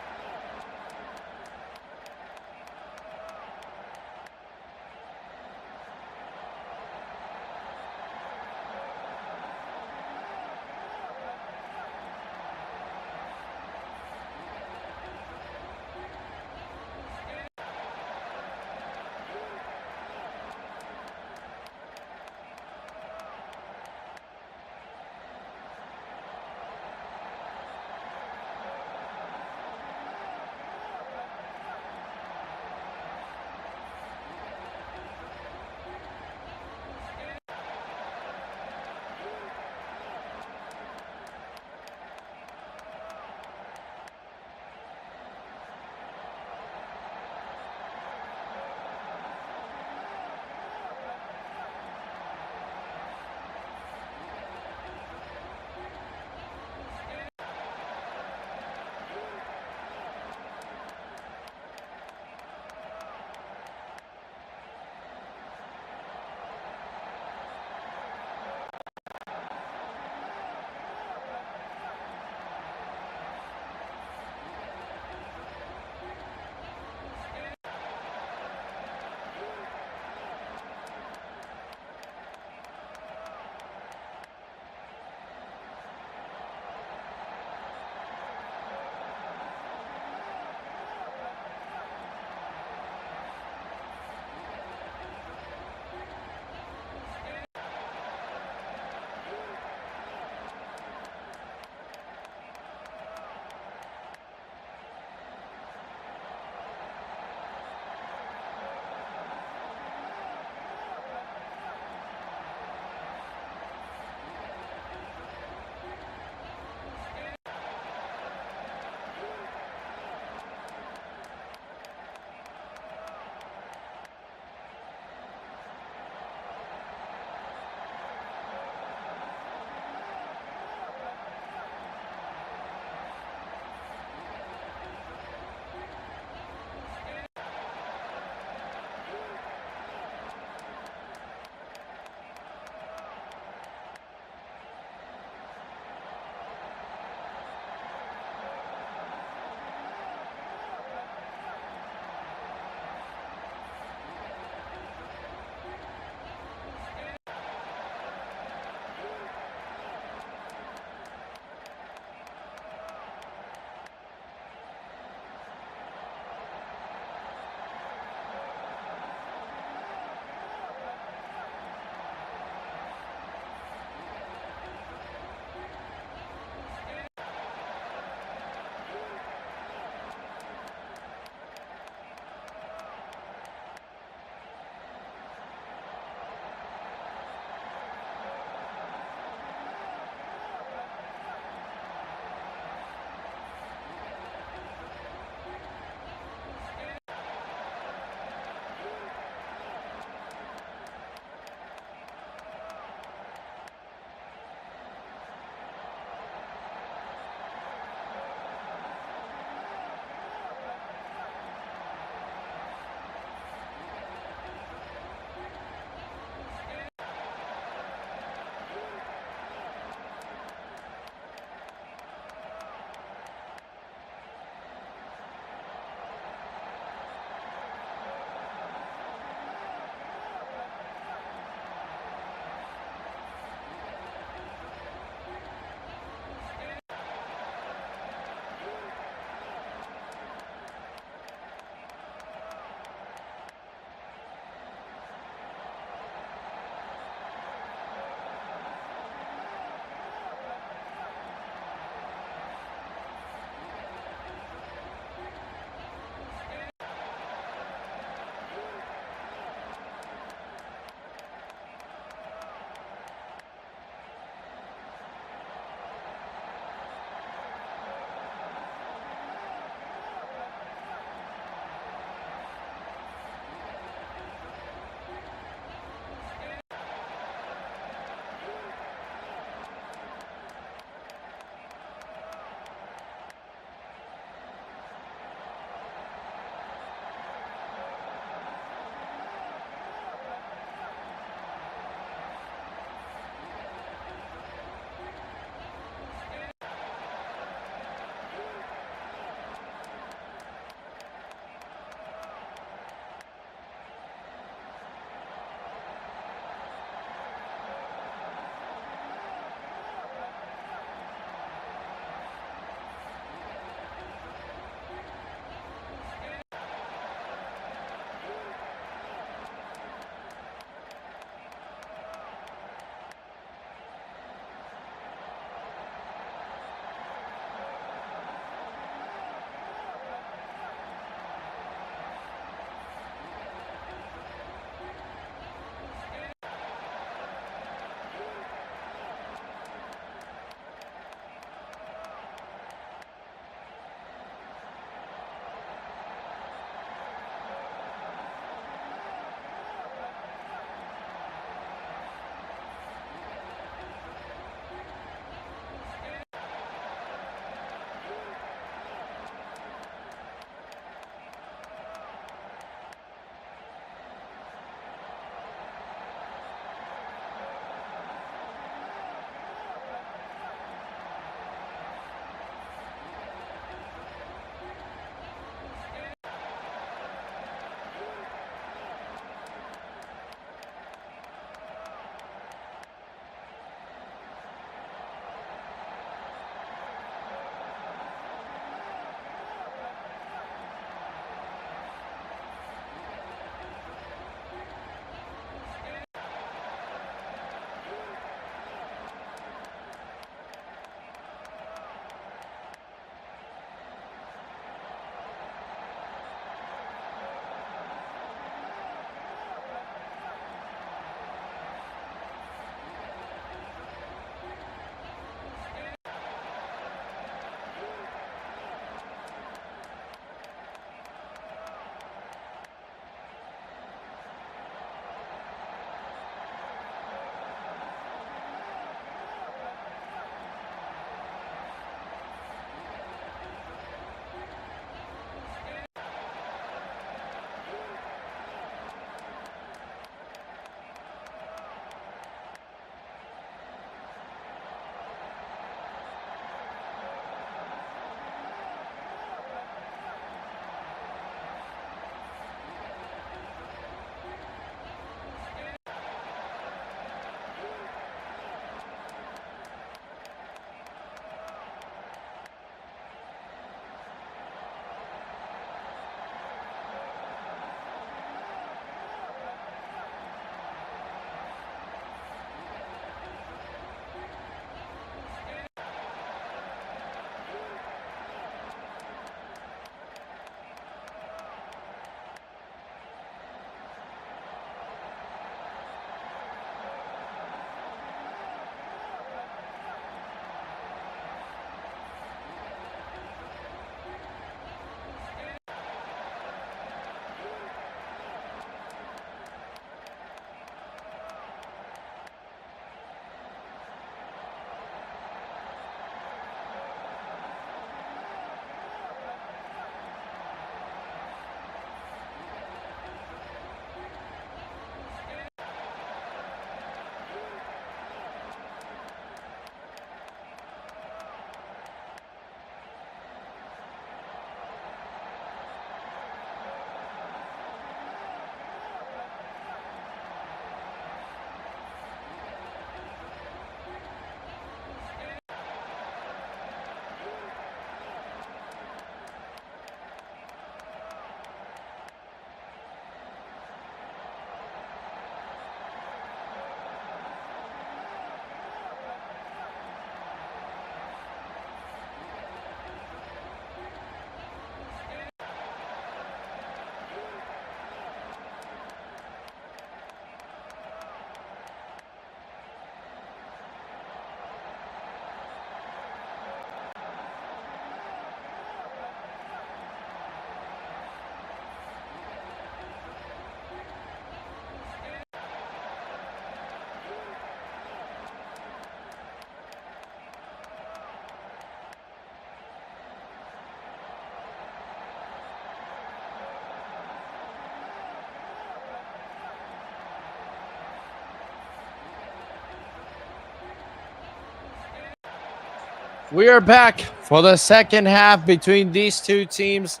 We are back for the second half between these two teams,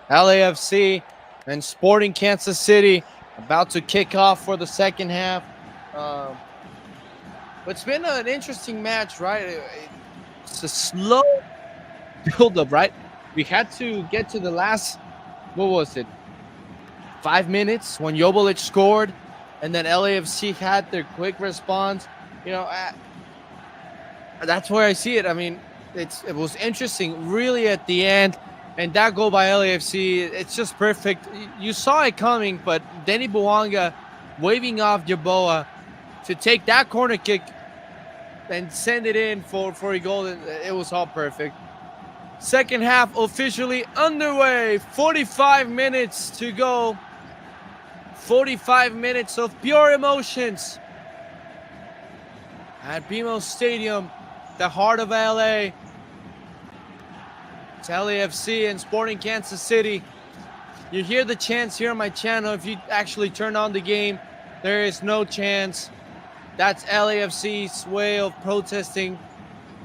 LAFC and Sporting Kansas City, about to kick off for the second half. Um, it's been an interesting match, right? It's a slow build-up, right? We had to get to the last, what was it, 5 minutes when Jovic scored, and then LAFC had their quick response. You know, that's where I see it. I mean, it was interesting, really, at the end, and that goal by LAFC, it's just perfect. You saw it coming, but Denny Buanga waving off Jaboa to take that corner kick and send it in for a goal. It was all perfect. Second half officially underway. 45 minutes to go. 45 minutes of pure emotions at BMO Stadium, the heart of LA. It's LAFC and Sporting Kansas City. You hear the chants here on my channel. If you actually turn on the game, there is no chance. That's LAFC's way of protesting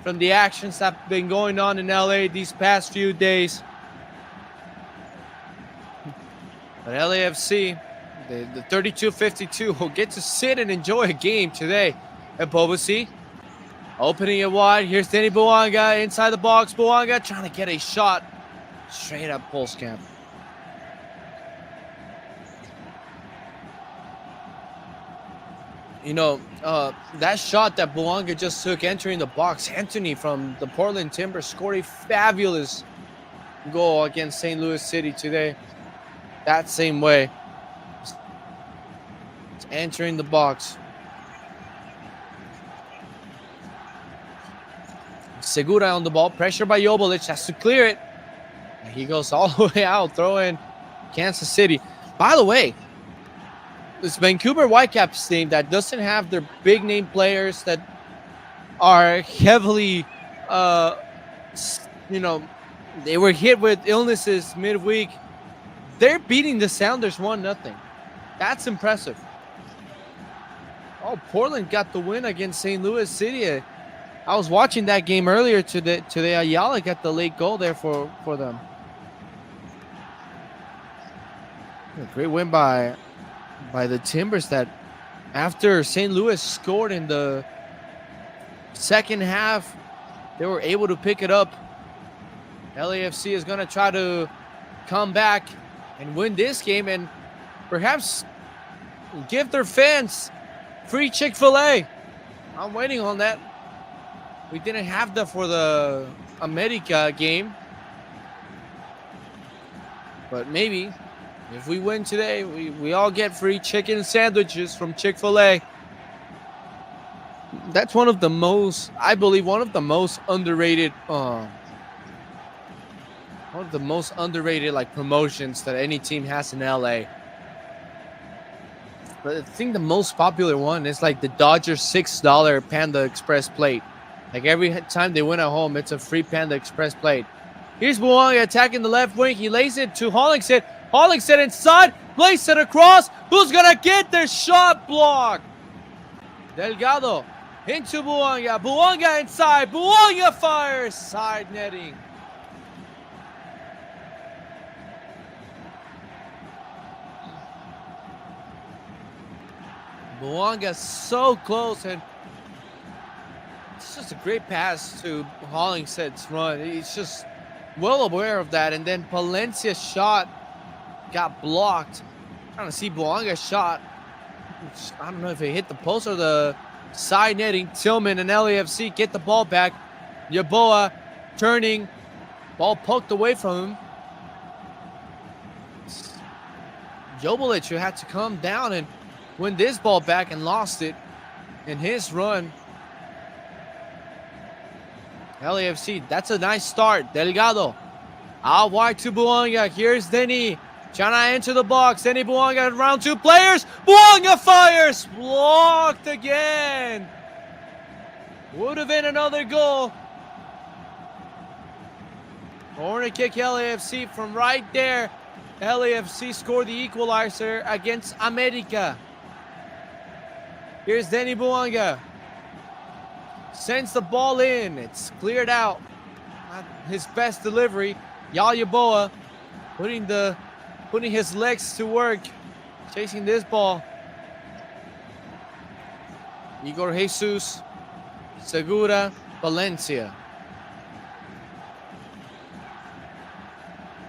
from the actions that have been going on in LA these past few days. But LAFC, the 32-52, will get to sit and enjoy a game today at Bobasi. Opening it wide. Here's Denny Buanga inside the box. Buanga trying to get a shot straight up Polskamp. You know, that shot that Buanga just took entering the box, Anthony from the Portland Timbers scored a fabulous goal against St. Louis City today. That same way. It's entering the box. Segura on the ball. Pressure by Jovic. Has to clear it. And he goes all the way out. Throw in Kansas City. By the way, this Vancouver Whitecaps team that doesn't have their big name players that are heavily, they were hit with illnesses midweek. They're beating the Sounders 1-0. That's impressive. Oh, Portland got the win against St. Louis City. I was watching that game earlier today. Ayala got the late goal there for them. A great win by the Timbers that after St. Louis scored in the second half, they were able to pick it up. LAFC is going to try to come back and win this game and perhaps give their fans free Chick-fil-A. I'm waiting on that. We didn't have that for the America game. But maybe if we win today, we all get free chicken sandwiches from Chick-fil-A. That's one of the most, I believe, one of the most underrated like promotions that any team has in LA. But I think the most popular one is like the Dodgers $6 Panda Express plate. Like every time they win at home, it's a free Panda Express plate. Here's Buanga attacking the left wing. He lays it to Hollingshead. Hollingshead inside, plays it across. Who's gonna get their shot blocked? Delgado into Buanga. Buanga inside. Buanga fires. Side netting. Buanga so close, and it's just a great pass to Hollingshead's run. He's just well aware of that. And then Palencia's shot got blocked. Trying to see Buanga's shot. I don't know if it hit the post or the side netting. Tillman and LAFC get the ball back. Yaboa turning. Ball poked away from him. Jovic, who had to come down and win this ball back and lost it in his run. LAFC, that's a nice start. Delgado out wide to Buanga. Here's Denny trying to enter the box. Denny Buanga around two players. Buanga fires. Blocked again. Would have been another goal. Corner kick LAFC from right there. LAFC scored the equalizer against America. Here's Denny Buanga. Sends the ball in. It's cleared out. Not his best delivery. Yeboah putting his legs to work, chasing this ball. Igor Jesus, Segura, Valencia.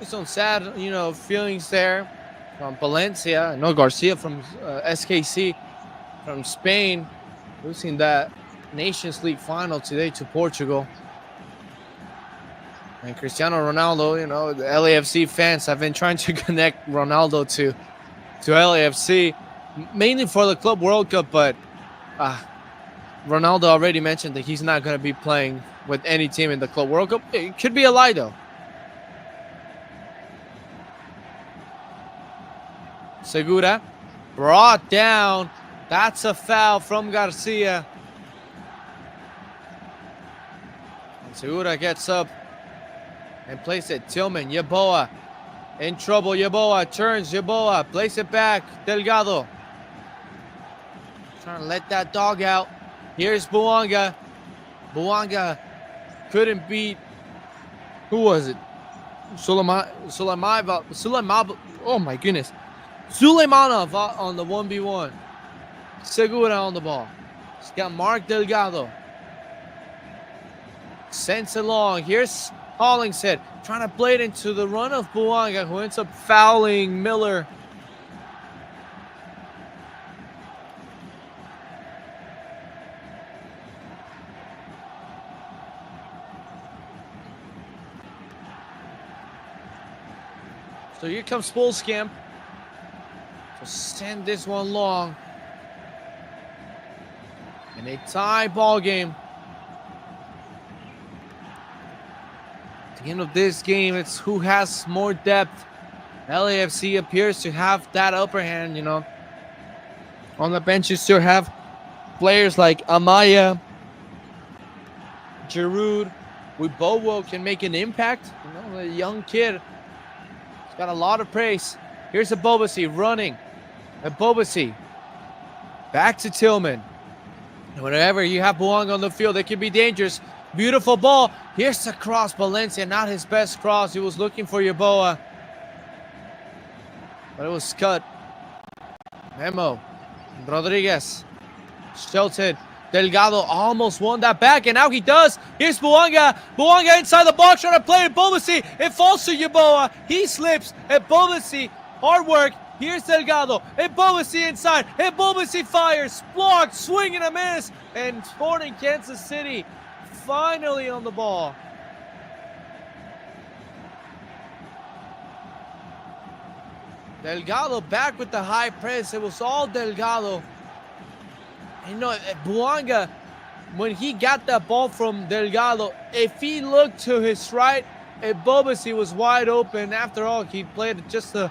Some sad, feelings there from Valencia. No, Garcia from SKC from Spain, losing that Nations League final today to Portugal. And Cristiano Ronaldo, the LAFC fans have been trying to connect Ronaldo to LAFC, mainly for the Club World Cup, but Ronaldo already mentioned that he's not going to be playing with any team in the Club World Cup. It could be a lie, though. Segura brought down. That's a foul from Garcia. And Segura gets up and plays it. Tillman, Yeboah in trouble. Yeboah turns. Yeboah plays it back. Delgado trying to let that dog out. Here's Bouanga. Bouanga couldn't beat. Who was it? Sulaimanov. Oh my goodness. Sulaimanov on the 1v1. Segura on the ball. He's got Mark Delgado. Sends it long. Here's Hollingshead trying to play it into the run of Bouanga, who ends up fouling Miller. So here comes Spolskamp to send this one long. And a tie ball game. At the end of this game, it's who has more depth. LAFC appears to have that upper hand, On the bench, you still have players like Amaya, Giroud. Wibowo can make an impact. A young kid. He's got a lot of praise. Here's Ebobisse running. Ebobisse. Back to Tillman. And whenever you have Bouanga on the field, it can be dangerous. Beautiful ball. Here's the cross. Valencia, not his best cross. He was looking for Yeboah, but it was cut. Memo. Rodriguez. Shelton. Delgado almost won that back, and now he does. Here's Bouanga. Bouanga inside the box trying to play it. Ebobisse. It falls to Yeboah. He slips. Ebobisse. Hard work. Here's Delgado. Ebobisse inside. Ebobisse fires. Blocked. Swing and a miss. And Sporting Kansas City finally on the ball. Delgado back with the high press. It was all Delgado. And Bouanga, when he got that ball from Delgado, if he looked to his right, Ebobisse was wide open. After all, he played just a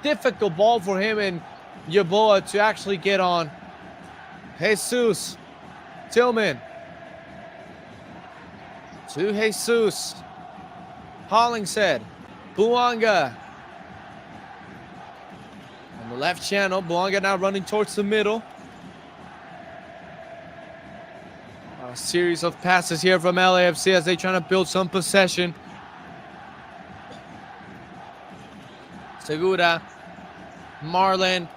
difficult ball for him and Yeboah to actually get on. Jesus. Tillman. To Jesus. Hollingshead. Bouanga. On the left channel. Bouanga now running towards the middle. A series of passes here from LAFC as they trying to build some possession. Segura. Marlon.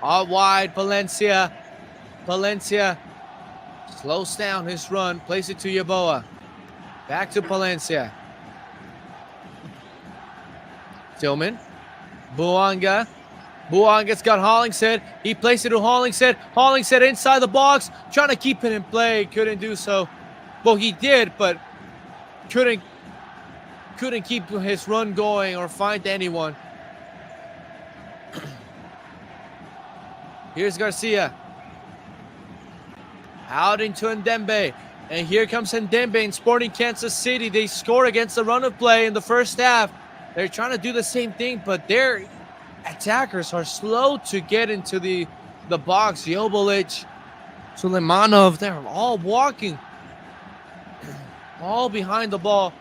Out wide. Valencia. Valencia slows down his run. Plays it to Yeboah. Back to Valencia. Tillman. Bouanga. Bouanga's got Hollingshead. He placed it to Hollingshead. Hollingshead inside the box. Trying to keep it in play. Couldn't do so. Well, he did, but couldn't keep his run going or find anyone. Here's Garcia. Out into Ndembe. And here comes Ndembe in Sporting Kansas City. They score against the run of play in the first half. They're trying to do the same thing, but their attackers are slow to get into the box. Jobilic, Sulaimanov, they're all walking. All behind the ball.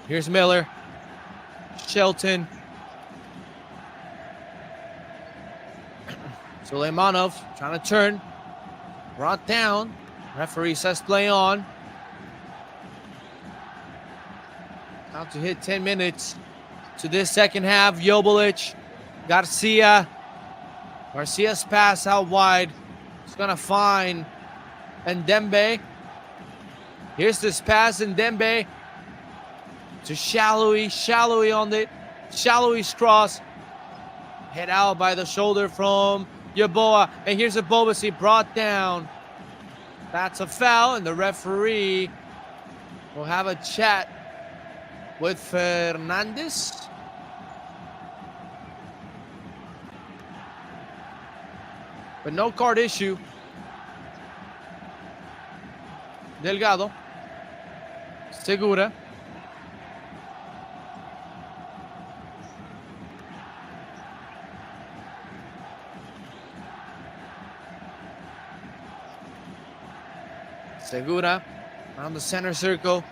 Here's Miller. Shelton. Suleimanov trying to turn. Brought down. Referee says play on. About to hit 10 minutes to this second half. Jobilic, Garcia. Garcia's pass out wide. He's going to find Ndembe. Here's this pass, Ndembe to Shallowy. Shallowy on it. Shallowy's cross. Head out by the shoulder from Yeboah. And here's a Bobasi brought down. That's a foul, and the referee will have a chat with Fernandez. But no card issue. Delgado. Segura. Segura around the center circle.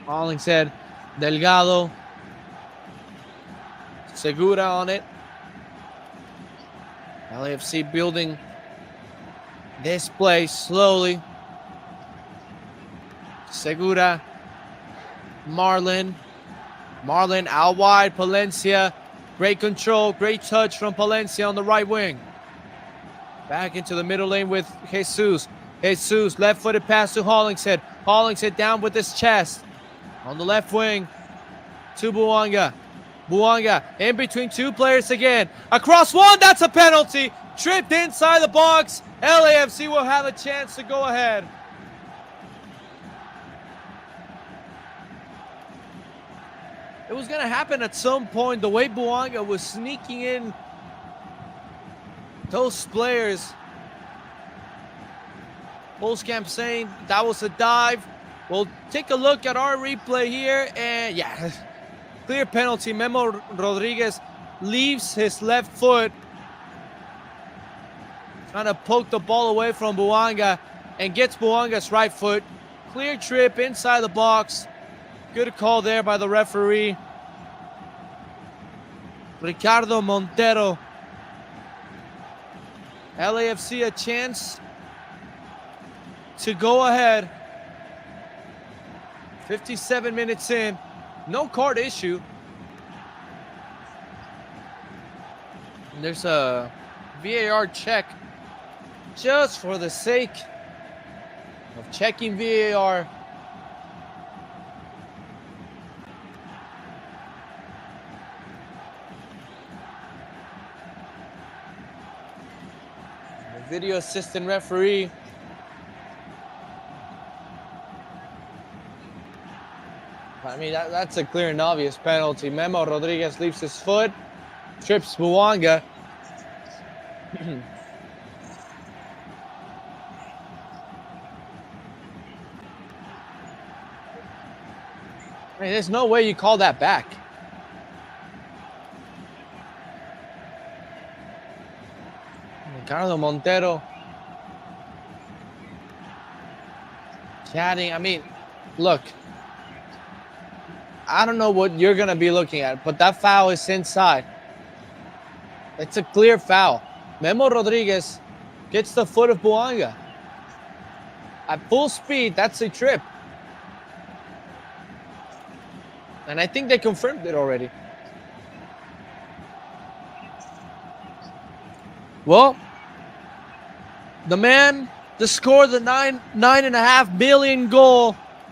Hollingshead, Delgado, Segura on it. LAFC building this play slowly. Segura, Marlin out wide, Palencia. Great control, great touch from Palencia on the right wing. Back into the middle lane with Jesus. Jesus, left-footed pass to Hollingshead. Hollingshead down with his chest. On the left wing to Buanga. Buanga in between two players again. Across one, that's a penalty. Tripped inside the box. LAFC will have a chance to go ahead. It was going to happen at some point. The way Buanga was sneaking in those players. Holzkamp saying that was a dive. We'll take a look at our replay here. And yeah, clear penalty. Memo Rodriguez leaves his left foot. Trying to poke the ball away from Buanga and gets Buanga's right foot. Clear trip inside the box. Good call there by the referee. Ricardo Montero. LAFC a chance to go ahead. 57 minutes in. No card issue. And there's a VAR check just for the sake of checking VAR. The video assistant referee I mean, that's a clear and obvious penalty. Memo Rodriguez leaves his foot, trips Buanga. I mean, there's no way you call that back. Ricardo Montero chatting. I mean, look. I don't know what you're going to be looking at, but that foul is inside. It's a clear foul. Memo Rodriguez gets the foot of Buanga. At full speed, that's a trip. And I think they confirmed it already. Well, the man to score the $9.5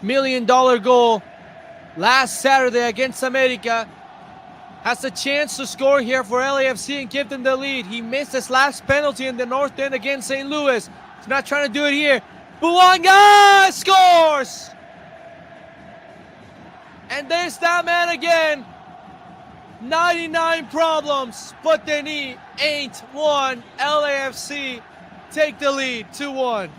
million goal last Saturday against America has a chance to score here for LAFC and give them the lead. He missed his last penalty in the North End against St. Louis. He's not trying to do it here. Buanga scores! And there's that man again. 99 problems, but then he ain't one. LAFC take the lead 2-1.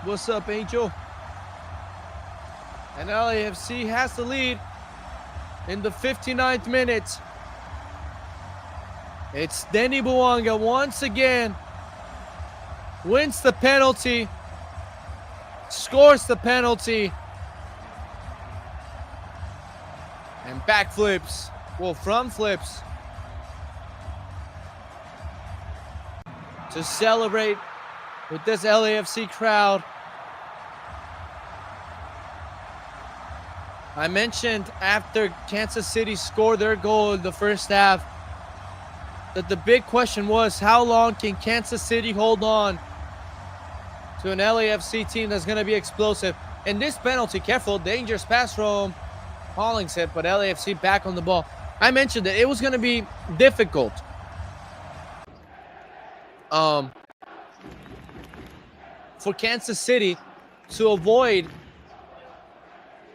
What's up, Angel? And LAFC has the lead in the 59th minute. It's Denny Buanga once again wins the penalty, scores the penalty, and backflips, well, front flips to celebrate with this LAFC crowd. I mentioned after Kansas City scored their goal in the first half that the big question was, how long can Kansas City hold on to an LAFC team that's going to be explosive? And this penalty, careful, dangerous pass from Hollingshead, but LAFC back on the ball. I mentioned that it was going to be difficult for Kansas City to avoid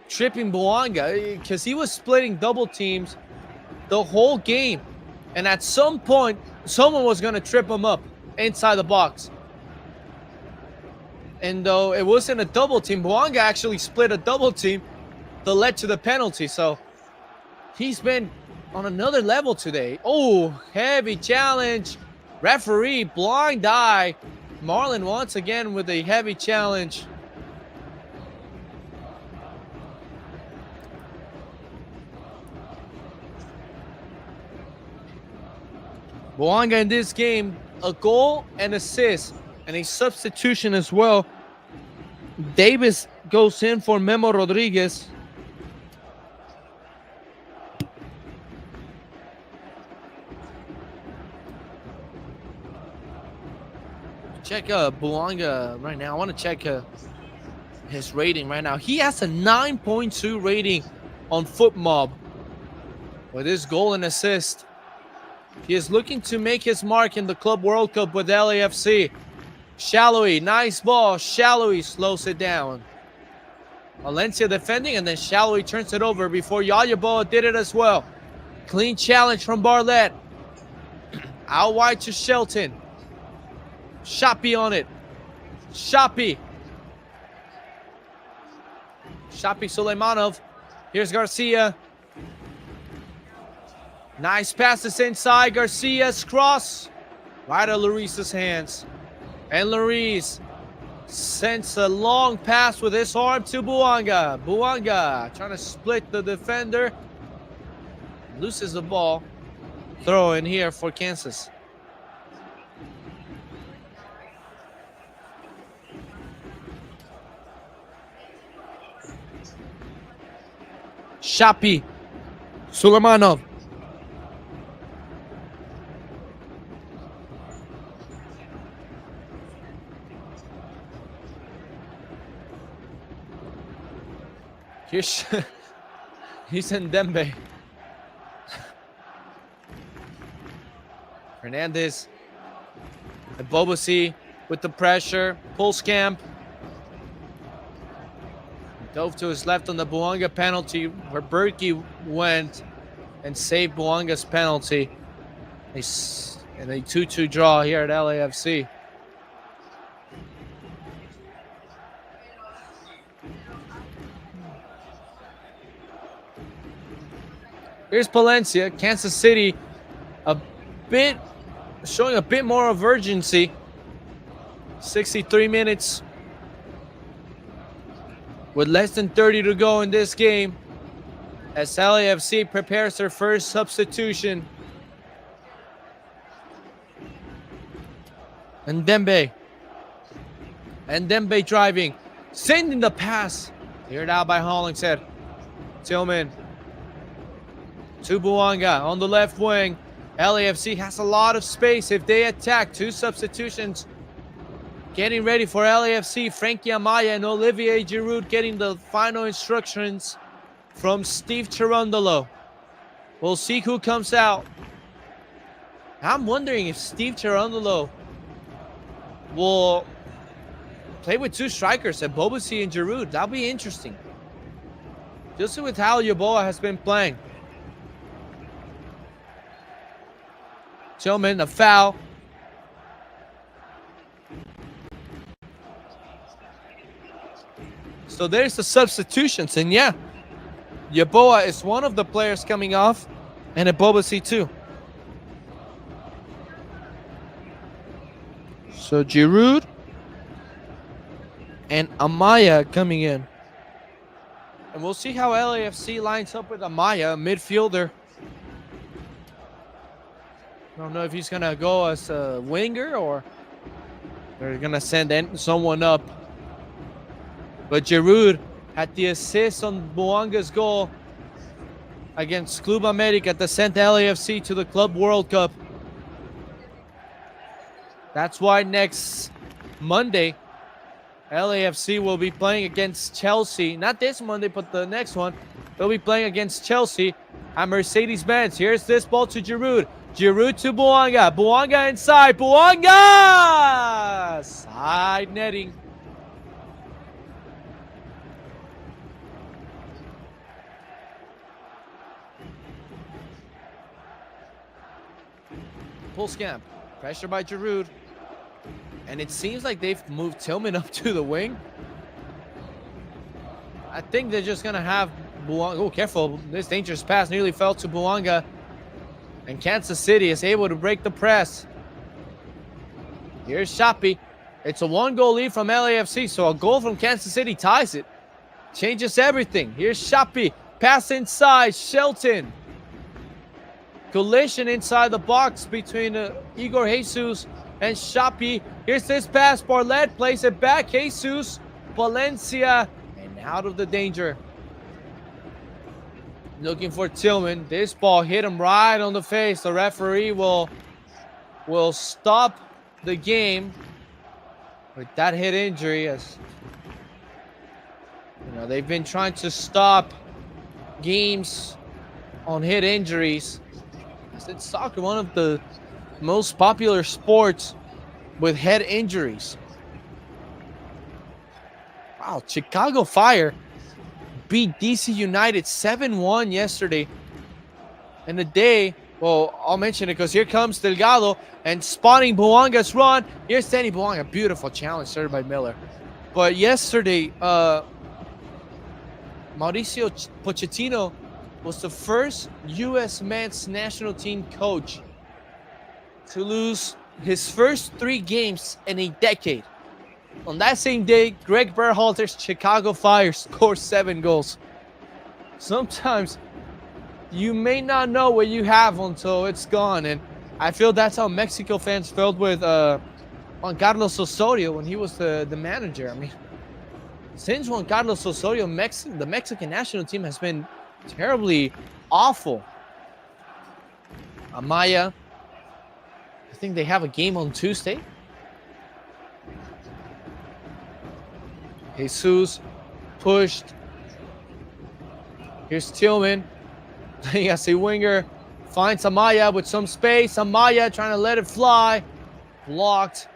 tripping Bouanga, because he was splitting double teams the whole game, and at some point someone was going to trip him up inside the box. And though it wasn't a double team, Bouanga actually split a double team that led to the penalty. So he's been on another level today. Oh, heavy challenge. Referee, blind eye. Marlon once again with a heavy challenge. Bouanga in this game, a goal and assist, and a substitution as well. Davis goes in for Memo Rodriguez. Check Bouanga right now. I want to check his rating right now. He has a 9.2 rating on FootMob with his goal and assist. He is looking to make his mark in the Club World Cup with LAFC. Shallowy, nice ball. Shallowy slows it down. Valencia defending, and then Shallowy turns it over before Yayaboa did it as well. Clean challenge from Barlett. Out wide to Shelton. Shapi on it. Shapi Suleimanov. Here's Garcia. Nice passes inside. Garcia's cross. Right at Lloris's hands. And Lloris sends a long pass with his arm to Bouanga. Bouanga trying to split the defender. Loses the ball. Throw in here for Kansas. Shapi Suleimanov. He's in Dembe. Hernandez. And Bobosi with the pressure. Pulls camp. Dove to his left on the Bouanga penalty, where Berkey went and saved Bouanga's penalty. And a 2-2 draw here at LAFC. Here's Palencia. Kansas City showing a bit more of urgency. 63 minutes with less than 30 to go in this game as LAFC prepares their first substitution. And Dembe driving, sending the pass. Cleared out by Hollingshead. Tillman to Bouanga on the left wing. LAFC has a lot of space if they attack. Two substitutions getting ready for LAFC. Frankie Amaya and Olivier Giroud getting the final instructions from Steve Cherundolo. We'll see who comes out. I'm wondering if Steve Cherundolo will play with two strikers, at Bobosi and Giroud. That'll be interesting. Just with how Yaboa has been playing. Tillman, a foul. So there's the substitutions. And yeah, Yaboa is one of the players coming off, and Bobosi too. So Giroud, and Amaya coming in. And we'll see how LAFC lines up with Amaya, midfielder. I don't know if he's going to go as a winger or they're going to send someone up. But Giroud had the assist on Buanga's goal against Club America that sent LAFC to the Club World Cup. That's why next Monday, LAFC will be playing against Chelsea. Not this Monday, but the next one. They'll be playing against Chelsea at Mercedes-Benz. Here's this ball to Giroud. Giroud to Buanga. Buanga inside. Buanga! Side netting. Pull scamp. Pressure by Giroud. And it seems like they've moved Tillman up to the wing. I think they're just going to have Buanga. Oh, careful. This dangerous pass nearly fell to Buanga. And Kansas City is able to break the press. Here's Shapi. It's a 1-goal lead from LAFC, so a goal from Kansas City ties it. Changes everything. Here's Shapi. Pass inside. Shelton. Collision inside the box between Igor Jesus and Shapi. Here's this pass. Barlett plays it back. Jesus. Valencia. And out of the danger. Looking for Tillman. This ball hit him right on the face. The referee will stop the game with that hit injury. As you know, they've been trying to stop games on hit injuries. It's soccer, one of the most popular sports with head injuries. Wow, Chicago Fire beat DC United 7-1 yesterday. And the day, well, I'll mention it because here comes Delgado and spotting Buanga's run. Here's Danny Buanga. Beautiful challenge started by Miller. But yesterday, Mauricio Pochettino was the first U.S. men's national team coach to lose his first 3 games in a decade. On that same day, Greg Berhalter's Chicago Fire scored 7 goals. Sometimes you may not know what you have until it's gone. And I feel that's how Mexico fans felt with Juan Carlos Osorio when he was the manager. I mean, since Juan Carlos Osorio, the Mexican national team has been terribly awful. Amaya, I think they have a game on Tuesday. Jesus pushed. Here's Tillman playing as a winger. Finds Amaya with some space. Amaya trying to let it fly. Blocked.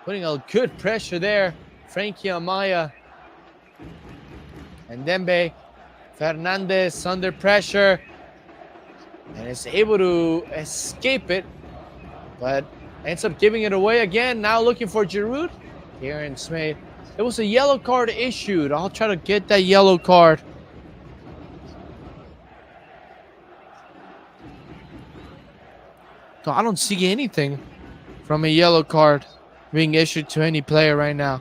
Putting a good pressure there. Frankie Amaya. And Dembe. Fernandez under pressure. And is able to escape it. But ends up giving it away again. Now looking for Giroud. Kieran Smith. It was a yellow card issued. I'll try to get that yellow card. So I don't see anything from a yellow card being issued to any player right now.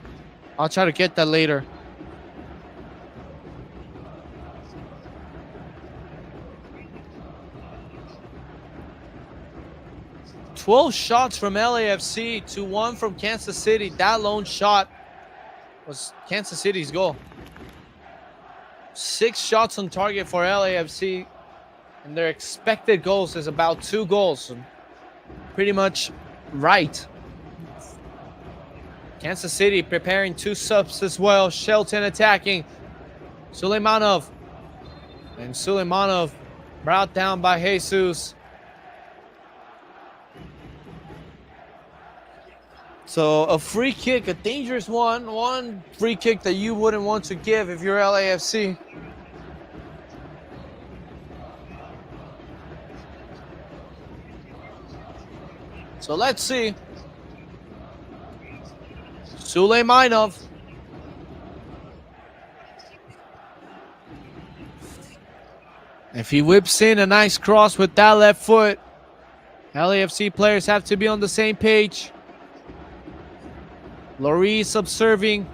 I'll try to get that later. "12 shots from LAFC to 1 from Kansas City." That lone shot was Kansas City's goal. 6 shots on target for LAFC, and their expected goals is about 2 goals. Pretty much right. Kansas City preparing 2 subs as well. Shelton attacking. Suleimanov. And Suleimanov brought down by Jesus. So a free kick, a dangerous one free kick that you wouldn't want to give if you're LAFC. So let's see. Suleimanov. If he whips in a nice cross with that left foot, LAFC players have to be on the same page. Lloris observing.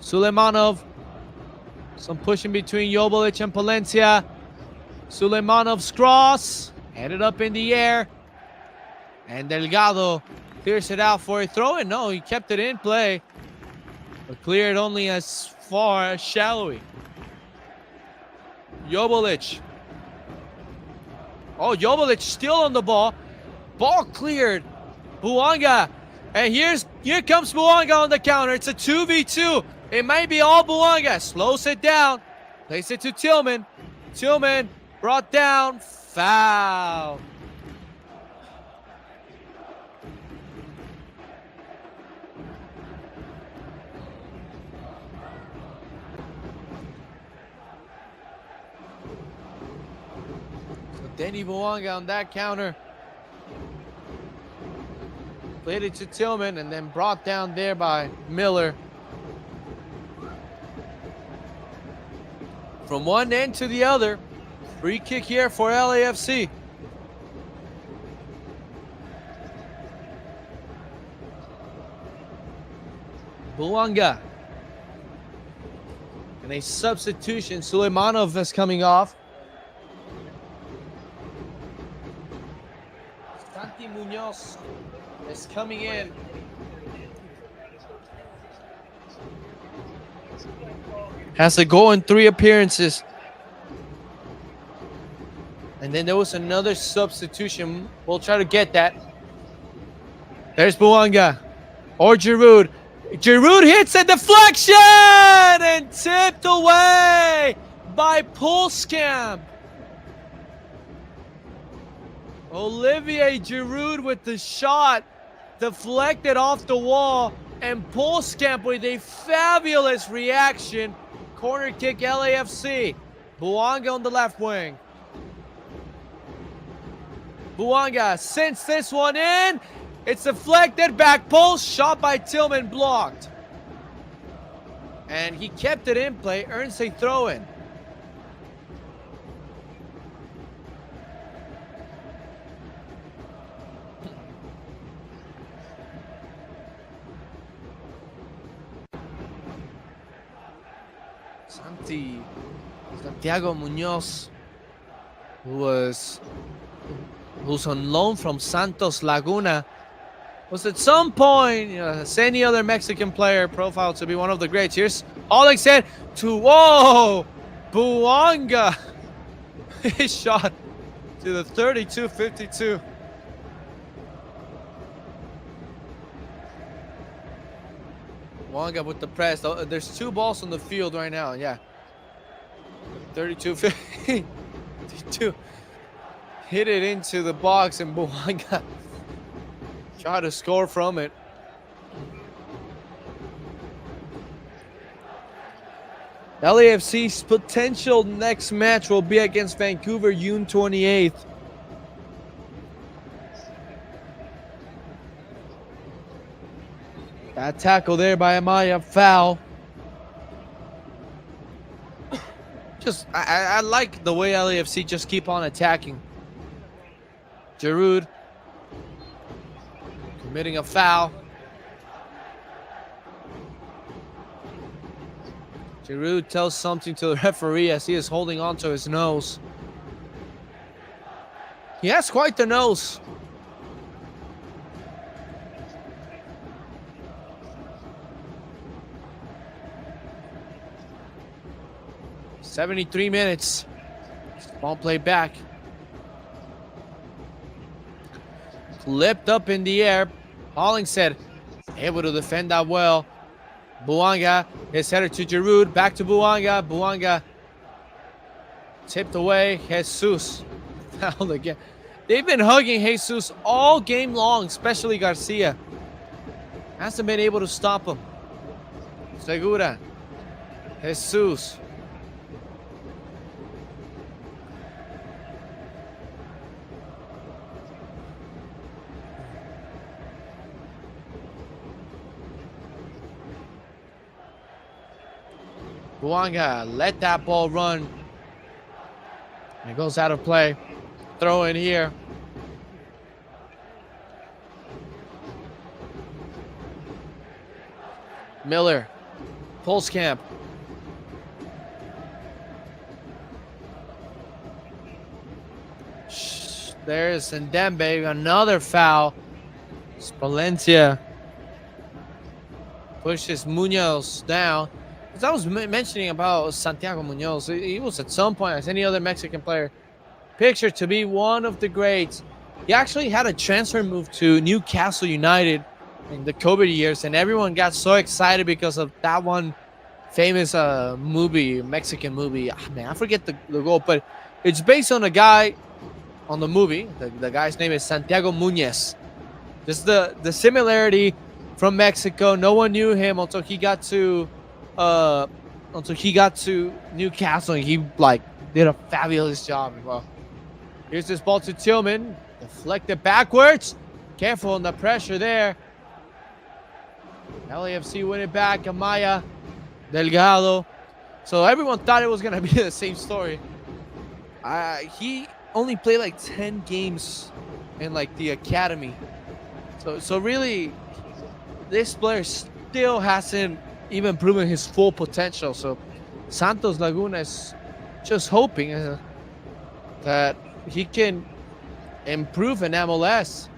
Suleimanov. Some pushing between Joveljic and Palencia. Suleimanov's cross. Headed up in the air. And Delgado clears it out for a throw-in. No, he kept it in play. But cleared only as far as Shallowy. Joveljic. Oh, Joveljic still on the ball. Ball cleared. Bouanga. And here comes Bouanga on the counter. It's a 2v2. It might be all Bouanga. Slows it down. Plays it to Tillman. Tillman brought down. Foul. Denny Bouanga on that counter. Played it to Tillman and then brought down there by Miller. From one end to the other. Free kick here for LAFC. Bouanga. And a substitution. Suleimanov is coming off. Santi Munoz is coming in. Has a goal in 3 appearances. And then there was another substitution. We'll try to get that. There's Bouanga. Or Giroud. Giroud hits a deflection and tipped away by Pulskamp. Olivier Giroud with the shot, deflected off the wall, and Pulskamp with a fabulous reaction. Corner kick LAFC. Bouanga on the left wing. Bouanga sends this one in. It's deflected, back post, shot by Tillman, blocked. And he kept it in play, earns a throw-in. Santiago Munoz, who's on loan from Santos Laguna, was at some point, as any other Mexican player, profiled to be one of the greats. Here's Alex said to, whoa, Bouanga. His shot to the 32-52. Bouanga with the press. There's 2 balls on the field right now. Yeah. 32-52. Hit it into the box and Bouanga tried to score from it. LAFC's potential next match will be against Vancouver, June 28th. That tackle there by Amaya, foul. I like the way LAFC just keep on attacking. Giroud committing a foul. Giroud tells something to the referee as he is holding on to his nose. He has quite the nose. "73 minutes. Ball play back. Flipped up in the air. Hollingshead able to defend that well. Bouanga is headed to Giroud. Back to Bouanga. Bouanga tipped away. Jesus fouled again. They've been hugging Jesus all game long, especially Garcia. Hasn't been able to stop him. Segura. Jesus. Bouanga let that ball run. It goes out of play. Throw in here. Miller Pulse camp. There's Ndembe, another foul. Spalencia pushes Munoz down. As I was mentioning about Santiago Munoz, he was at some point, as any other Mexican player, pictured to be one of the greats. He actually had a transfer move to Newcastle United in the COVID years, and everyone got so excited because of that one famous movie, Mexican movie. Man, I forget the goal, but it's based on a guy on the movie. The guy's name is Santiago Muñez. Just the similarity from Mexico. No one knew him until he got to Newcastle, and he like did a fabulous job. Well, here's this ball to Tillman, deflected backwards. Careful on the pressure there. LAFC win it back. Amaya, Delgado. So everyone thought it was gonna be the same story. He only played like 10 games in like the academy. So really, this player still hasn't even proven his full potential. So Santos Laguna is just hoping that he can improve in MLS.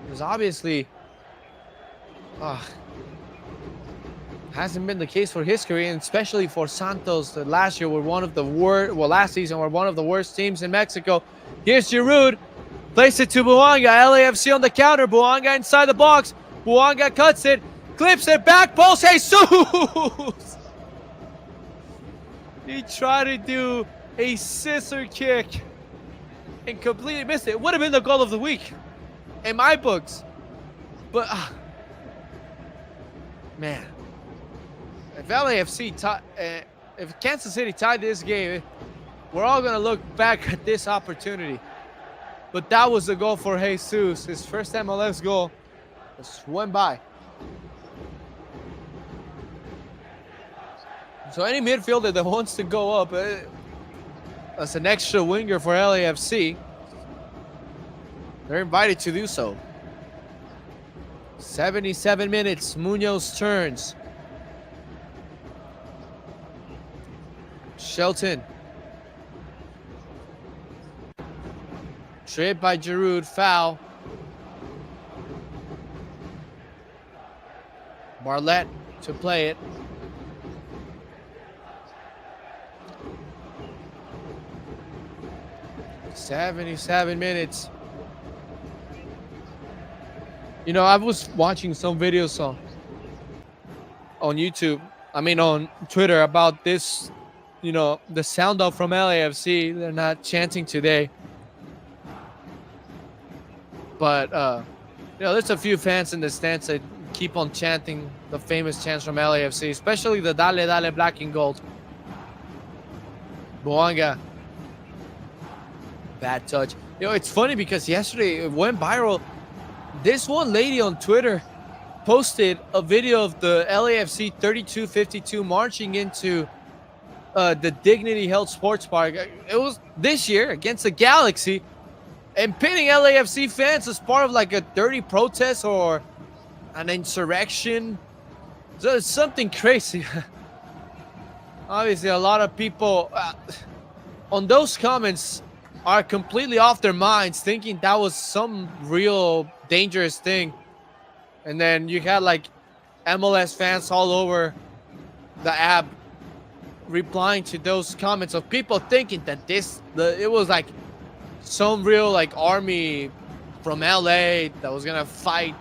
Because obviously, hasn't been the case for his career, and especially for Santos. That last year were one of the worst. Well, last season were one of the worst teams in Mexico. Here's Giroud. Place it to Buanga. LAFC on the counter. Buanga inside the box. Buanga cuts it. Clips it. Back post. Jesus! He tried to do a scissor kick and completely missed it. It would have been the goal of the week in my books. But, man. If LAFC, if Kansas City tied this game, we're all going to look back at this opportunity. But that was the goal for Jesus. His first MLS goal just went by. So any midfielder that wants to go up as an extra winger for LAFC, they're invited to do so. 77 minutes, Munoz turns. Shelton. Trip by Giroud, foul. Marlette to play it. "77 minutes. You know, I was watching some videos on YouTube, on Twitter about this, the sound off from LAFC. They're not chanting today. But, there's a few fans in the stands that keep on chanting the famous chants from LAFC, especially the Dale Dale Black and Gold. Buanga. Bad touch. It's funny because yesterday it went viral. This one lady on Twitter posted a video of the LAFC 3252 marching into the Dignity Health Sports Park. It was this year against the Galaxy, and pitting LAFC fans as part of like a dirty protest or an insurrection. So it's something crazy. Obviously, a lot of people on those comments are completely off their minds, thinking that was some real dangerous thing. And then you had like MLS fans all over the app replying to those comments of people thinking that it was like some real like army from LA that was gonna fight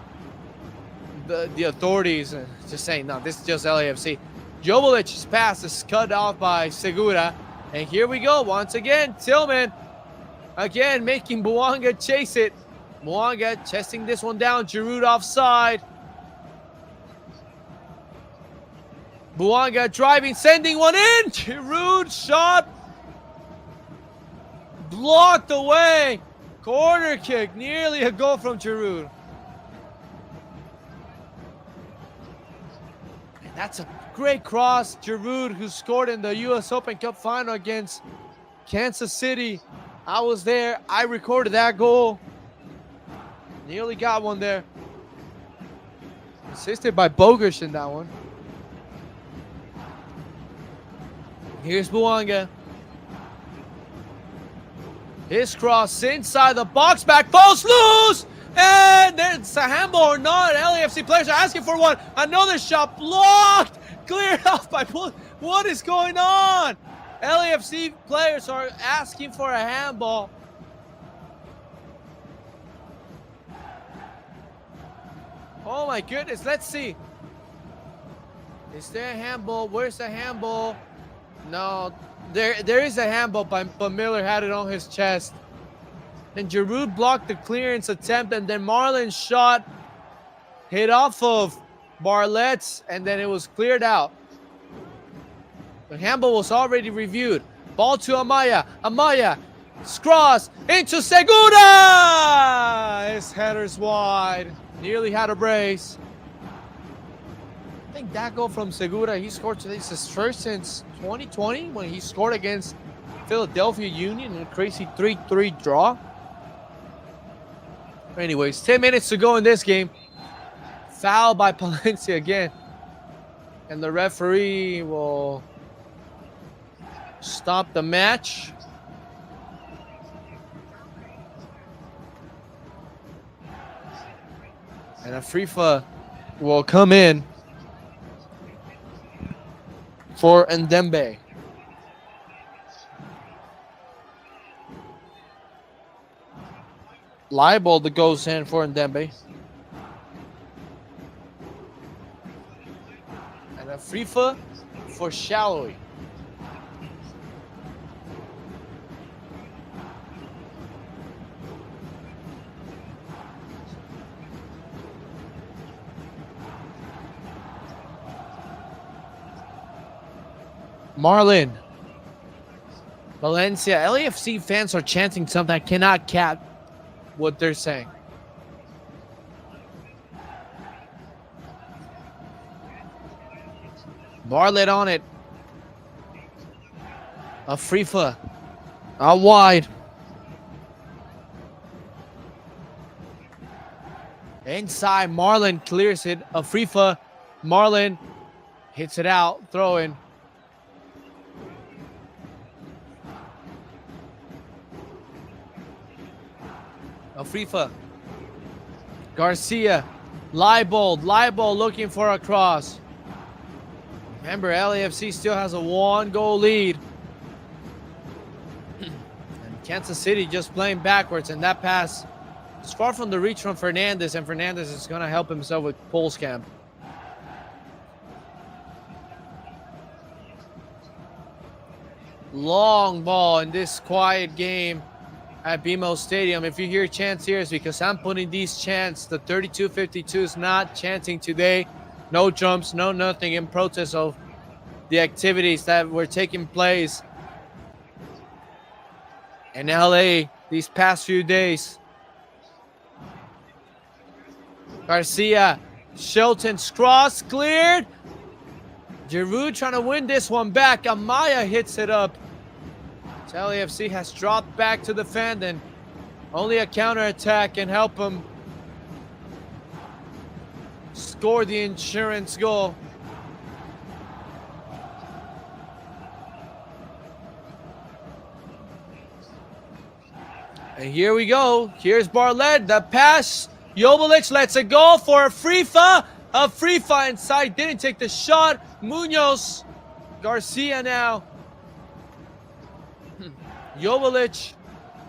the authorities, and just saying, no, this is just LAFC. Jovelic's pass is cut off by Segura, and here we go once again. Tillman again making Buanga chase it. Buanga chesting this one down. Giroud offside. Buanga driving, sending one in. Giroud shot blocked away. Corner kick, nearly a goal from Giroud. And that's a great cross. Giroud, who scored in the U.S. Open Cup final against Kansas City. I was there. I recorded that goal. Nearly got one there. Assisted by Bogush in that one. Here's Buanga. His cross inside the box, back post, loose! And it's a handball or not. LAFC players are asking for one. Another shot blocked, cleared off by Bull. What is going on? LAFC players are asking for a handball. Oh my goodness, let's see. Is there a handball? Where's the handball? No, there is a handball, but Miller had it on his chest. Then Giroud blocked the clearance attempt, and then Marlon's shot hit off of Barlett's, and then it was cleared out. The handball was already reviewed. Ball to Amaya. Amaya, cross into Segura! His header's wide. Nearly had a brace. I think that goal from Segura, he scored today. It's his first since 2020 when he scored against Philadelphia Union in a crazy 3-3 draw. Anyways, 10 minutes to go in this game. Foul by Palencia again. And the referee will stop the match. And Afrifa will come in for Ndembe. Leibold that goes in for Ndembe. And Afrifa for Shallowy. Marlon. Valencia. LAFC fans are chanting something I cannot cap what they're saying. Bartlett on it. Afrifa out wide. Inside, Marlon clears it. Afrifa, Marlon hits it out, throw in. Afrifa, Garcia, Leibold looking for a cross. Remember, LAFC still has a 1-goal lead. And Kansas City just playing backwards, and that pass is far from the reach from Fernandez, and Fernandez is going to help himself with Polskamp. Long ball in this quiet game at BMO Stadium. If you hear chants here, it's because I'm putting these chants. The 3252 is not chanting today. No jumps, no nothing, in protest of the activities that were taking place in LA these past few days. Garcia, Shelton's cross cleared. Giroud trying to win this one back. Amaya hits it up. So LAFC has dropped back to defend, and only a counterattack can help them score the insurance goal. And here we go. Here's Bartlett. The pass. Joveljic lets it go for Afrifa. Afrifa inside. Didn't take the shot. Munoz. Garcia now. Joveljic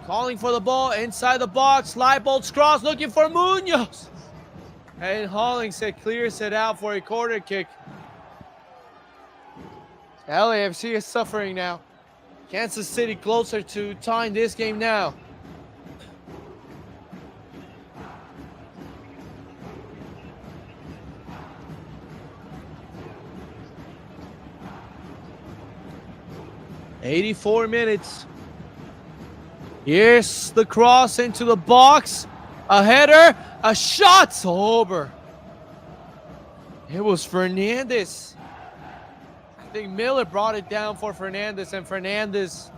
calling for the ball inside the box. Leibold's cross looking for Munoz. And Hollingshead clears it out for a corner kick. LAFC is suffering now. Kansas City closer to tying this game now. '84 minutes. Here's the cross into the box. A header, a shot, over. It was Fernandez. I think Miller brought it down for Fernandez, and Fernandez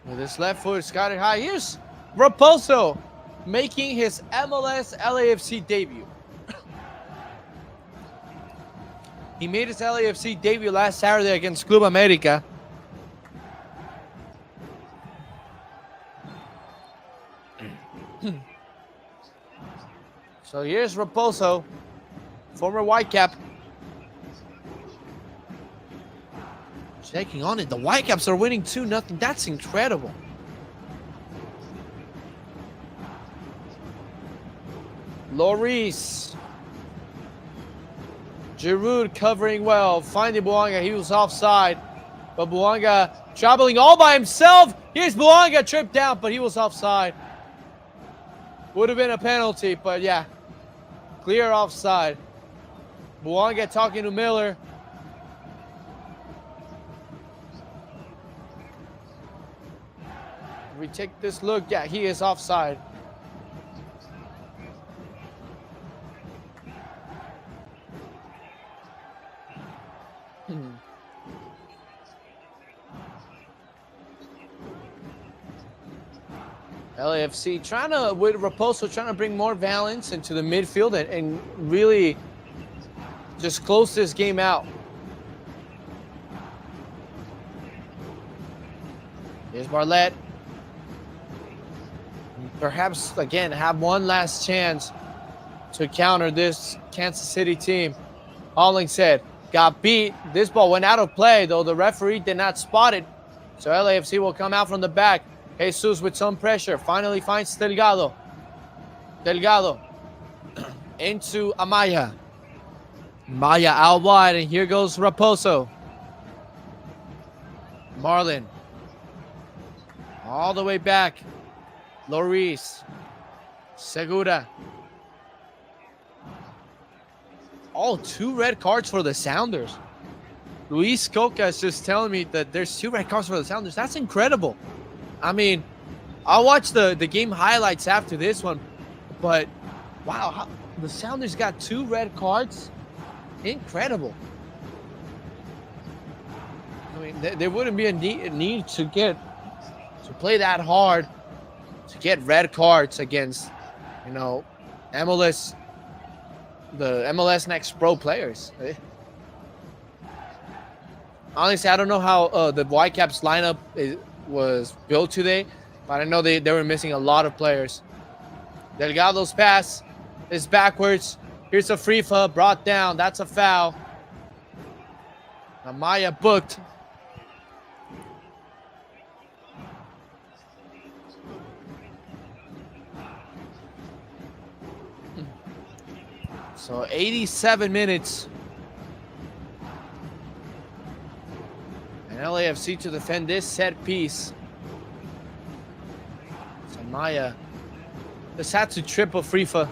with his left foot got it high. Here's Raposo making his MLS LAFC debut. He made his LAFC debut last Saturday against Club America. So here's Raposo, former Whitecap. Taking on it. The Whitecaps are winning 2-0. That's incredible. Lloris. Giroud covering well. Finding Bouanga. He was offside. But Bouanga traveling all by himself. Here's Bouanga tripped down, but he was offside. Would have been a penalty, but yeah. Clear offside. Bouanga talking to Miller. If we take this look, yeah, he is offside. LAFC trying to, with Raposo, trying to bring more balance into the midfield and really just close this game out. Here's Barlett. Perhaps, again, have one last chance to counter this Kansas City team. Hollingshead got beat. This ball went out of play, though the referee did not spot it. So LAFC will come out from the back. Jesus with some pressure. Finally finds Delgado. Delgado into Amaya. Amaya out wide, and here goes Raposo. Marlon. All the way back. Lloris. Segura. Oh, 2 red cards for the Sounders. Luis Coca is just telling me that there's 2 red cards for the Sounders. That's incredible. I mean, I'll watch the game highlights after this one, but wow, the Sounders got 2 red cards. Incredible. I mean, there wouldn't be a need to play that hard to get red cards against, you know, the MLS Next Pro players. Honestly, I don't know how the Whitecaps lineup was built today, but I know they were missing a lot of players. Delgado's pass is backwards. Here's a free for brought down. That's a foul. Amaya booked. So 87 minutes. And LAFC to defend this set piece. So Maya just had to triple Frifa.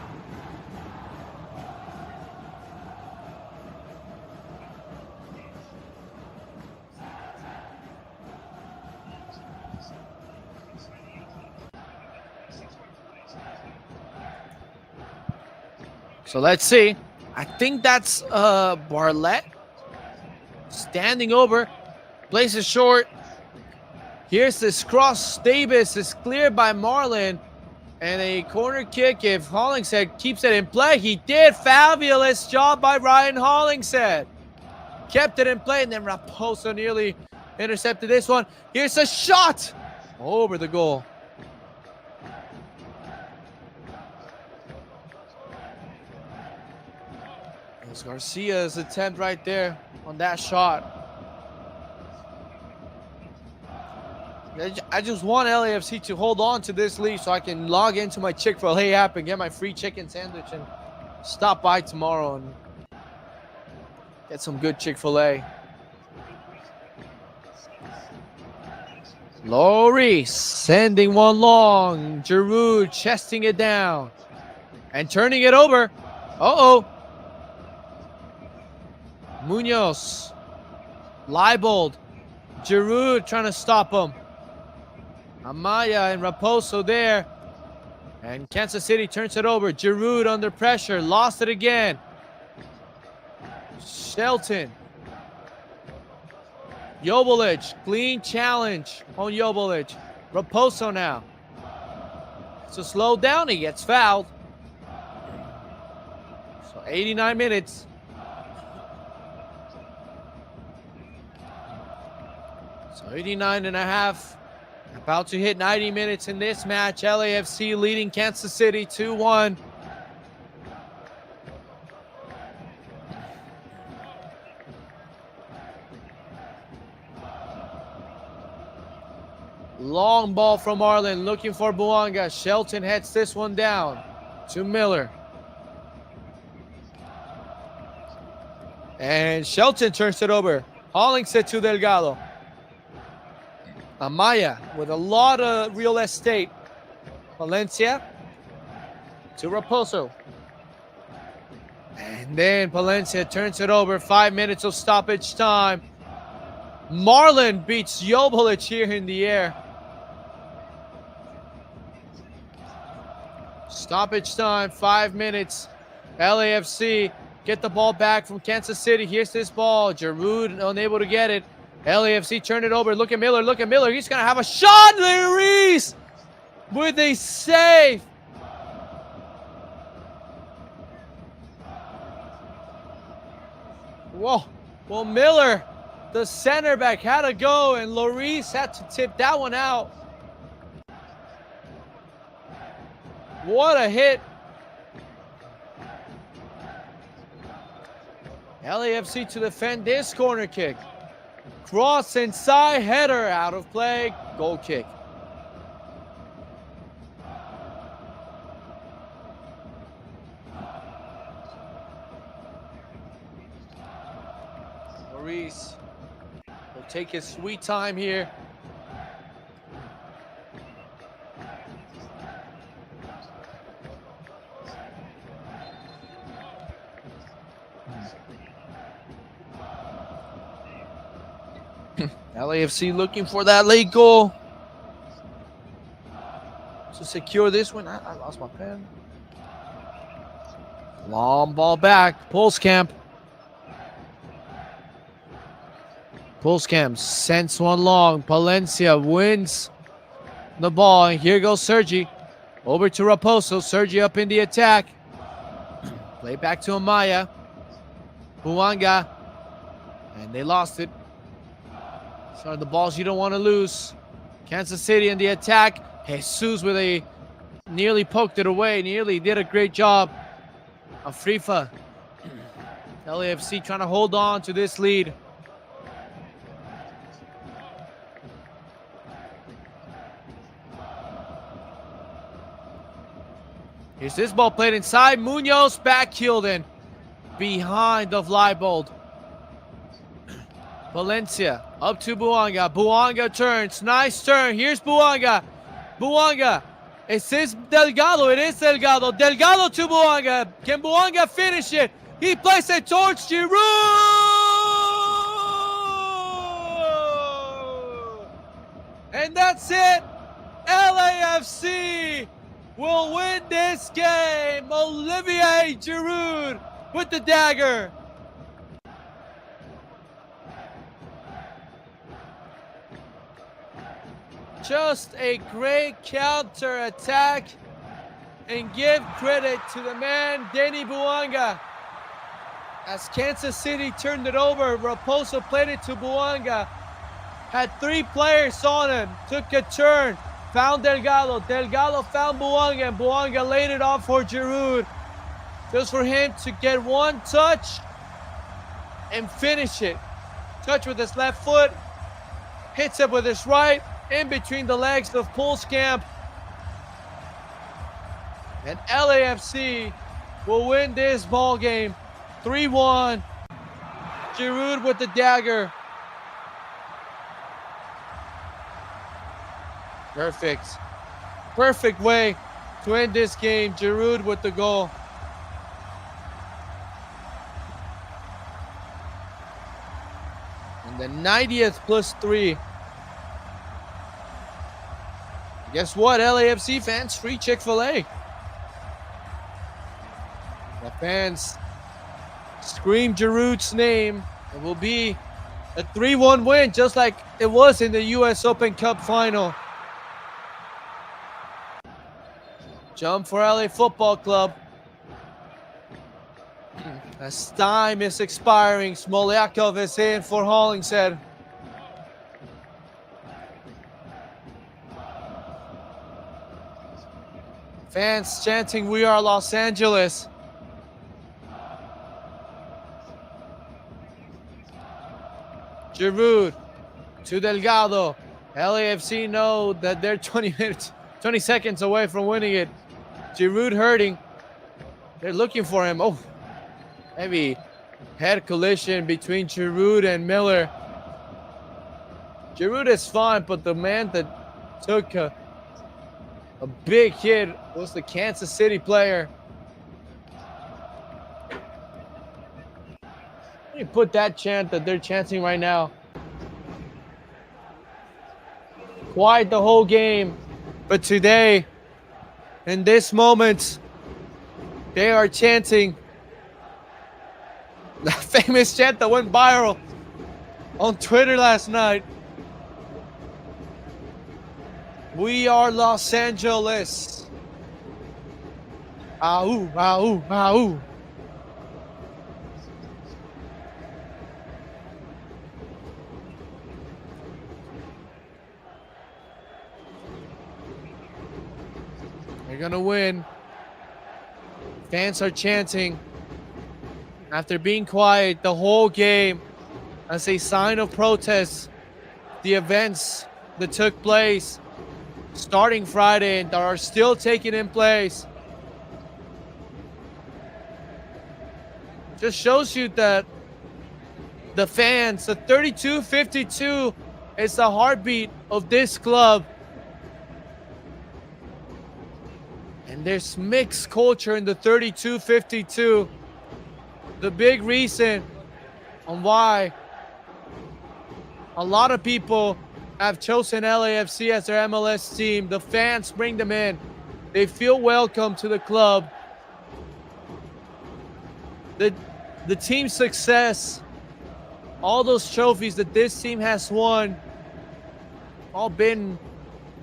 So let's see. I think that's Barlett standing over. Places short. Here's this cross. Davis is cleared by Marlon. And a corner kick if Hollingshead keeps it in play. He did. Fabulous job by Ryan Hollingshead. Kept it in play, and then Raposo nearly intercepted this one. Here's a shot over the goal. It's Garcia's attempt right there on that shot. I just want LAFC to hold on to this lead so I can log into my Chick-fil-A app and get my free chicken sandwich and stop by tomorrow and get some good Chick-fil-A. Lloris sending one long. Giroud chesting it down and turning it over. Uh-oh. Munoz. Leibold. Giroud trying to stop him. Amaya and Raposo there. And Kansas City turns it over. Giroud under pressure. Lost it again. Shelton. Joveljic. Clean challenge on Joveljic. Raposo now. So slow down. He gets fouled. So 89 minutes. So 89 and a half. About to hit 90 minutes in this match. LAFC leading Kansas City 2-1. Long ball from Marlon, looking for Buanga. Shelton heads this one down to Miller. And Shelton turns it over. Hollingshead to Delgado. Amaya with a lot of real estate. Valencia to Raposo. And then Valencia turns it over. 5 minutes of stoppage time. Marlon beats Jovic here in the air. Stoppage time, 5 minutes. LAFC get the ball back from Kansas City. Here's this ball. Giroud unable to get it. LAFC turn it over. Look at Miller. Look at Miller. He's going to have a shot. Reese with a save. Whoa. Well, Miller, the center back, had to go, and Lloris had to tip that one out. What a hit. LAFC to defend this corner kick. Cross inside, header out of play, goal kick. Maurice will take his sweet time here. LAFC looking for that late goal to secure this one. I lost my pen. Long ball back. Pulskamp. Pulskamp sends one long. Palencia wins the ball. And here goes Sergi. Over to Raposo. Sergi up in the attack. Play back to Amaya. Buanga. And they lost it. So the balls you don't want to lose. Kansas City in the attack. Jesus with a nearly poked it away. Nearly did a great job. Afrifa. LAFC trying to hold on to this lead. Here's this ball played inside. Munoz back heeled in. Behind of Leibold. Valencia up to Buanga. Buanga turns. Nice turn. Here's Buanga. Buanga. Is this Delgado? It is Delgado. Delgado to Buanga. Can Buanga finish it? He plays it towards Giroud. And that's it. LAFC will win this game. Olivier Giroud with the dagger. Just a great counter attack, and give credit to the man Denny Buanga. As Kansas City turned it over, Raposo played it to Buanga. Had 3 players on him, took a turn, found Delgado. Delgado found Buanga, and Buanga laid it off for Giroud. Just for him to get one touch and finish it. Touch with his left foot, hits it with his right, in between the legs of Pulskamp. And LAFC will win this ball game 3-1. Giroud with the dagger. Perfect. Perfect way to end this game. Giroud with the goal. And the 90th plus 3. Guess what, LAFC fans? Free Chick-fil-A. The fans scream Giroud's name. It will be a 3-1 win, just like it was in the U.S. Open Cup final. Jump for LA Football Club. As time is expiring, Smolyakov is in for Hollingshead. Fans chanting, "We are Los Angeles." Giroud to Delgado. LAFC know that they're 20 seconds away from winning it. Giroud hurting. They're looking for him. Oh, heavy head collision between Giroud and Miller. Giroud is fine, but the man that took a big hit was the Kansas City player. Let me put that chant that they're chanting right now. Quiet the whole game, but today, in this moment, they are chanting the famous chant that went viral on Twitter last night. We are Los Angeles. Ahoo, ahoo, ahoo. They're gonna win. Fans are chanting after being quiet the whole game as a sign of protest. The events that took place starting Friday and that are still taking in place just shows you that the fans, the 3252 is the heartbeat of this club. And there's mixed culture in the 3252. The big reason on why a lot of people have chosen LAFC as their MLS team. The fans bring them in. They feel welcome to the club. The team's success, all those trophies that this team has won, all been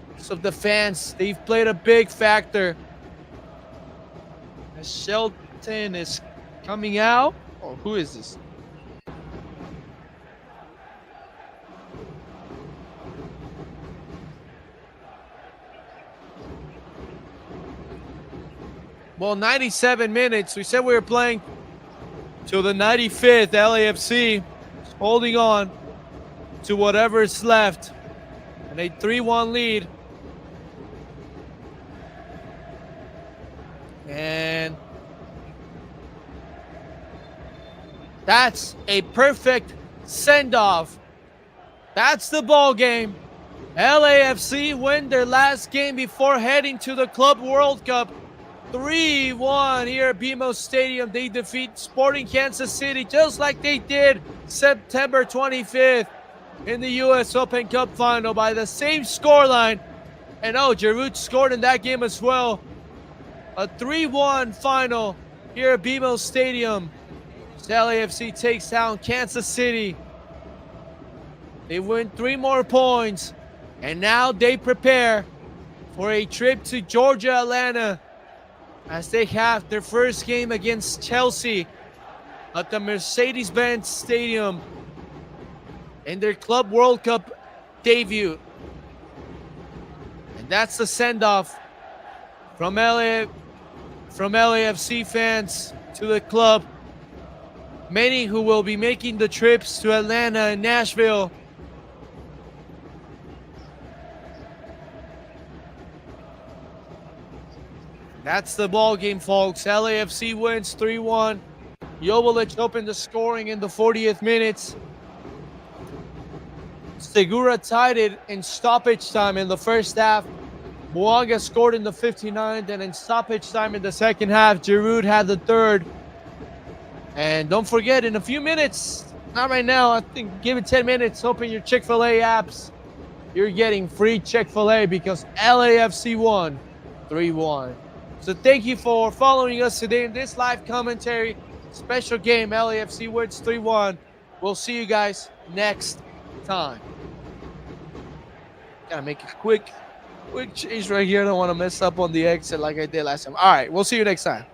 because of the fans. They've played a big factor. As Shelton is coming out. Oh, who is this? Well, 97 minutes. We said we were playing till the 95th. LAFC holding on to whatever is left. And a 3-1 lead. And that's a perfect send-off. That's the ball game. LAFC win their last game before heading to the Club World Cup. 3-1 here at BMO Stadium. They defeat Sporting Kansas City just like they did September 25th in the U.S. Open Cup final by the same scoreline. And oh, Giroud scored in that game as well. A 3-1 final here at BMO Stadium. LAFC takes down Kansas City. They win 3 more points. And now they prepare for a trip to Georgia, Atlanta, as they have their first game against Chelsea at the Mercedes-Benz Stadium in their Club World Cup debut. And that's the send-off from LAFC fans to the club. Many who will be making the trips to Atlanta and Nashville. That's the ball game, folks. LAFC wins 3-1. Joveljic opened the scoring in the 40th minute. Segura tied it in stoppage time in the first half. Buanga scored in the 59th, and in stoppage time in the second half, Giroud had the third. And don't forget, in a few minutes, not right now, I think give it 10 minutes, open your Chick-fil-A apps. You're getting free Chick-fil-A because LAFC won 3-1. So thank you for following us today in this live commentary. Special game, LAFC wins 3-1. We'll see you guys next time. Gotta make a quick change right here. I don't want to mess up on the exit like I did last time. All right, we'll see you next time.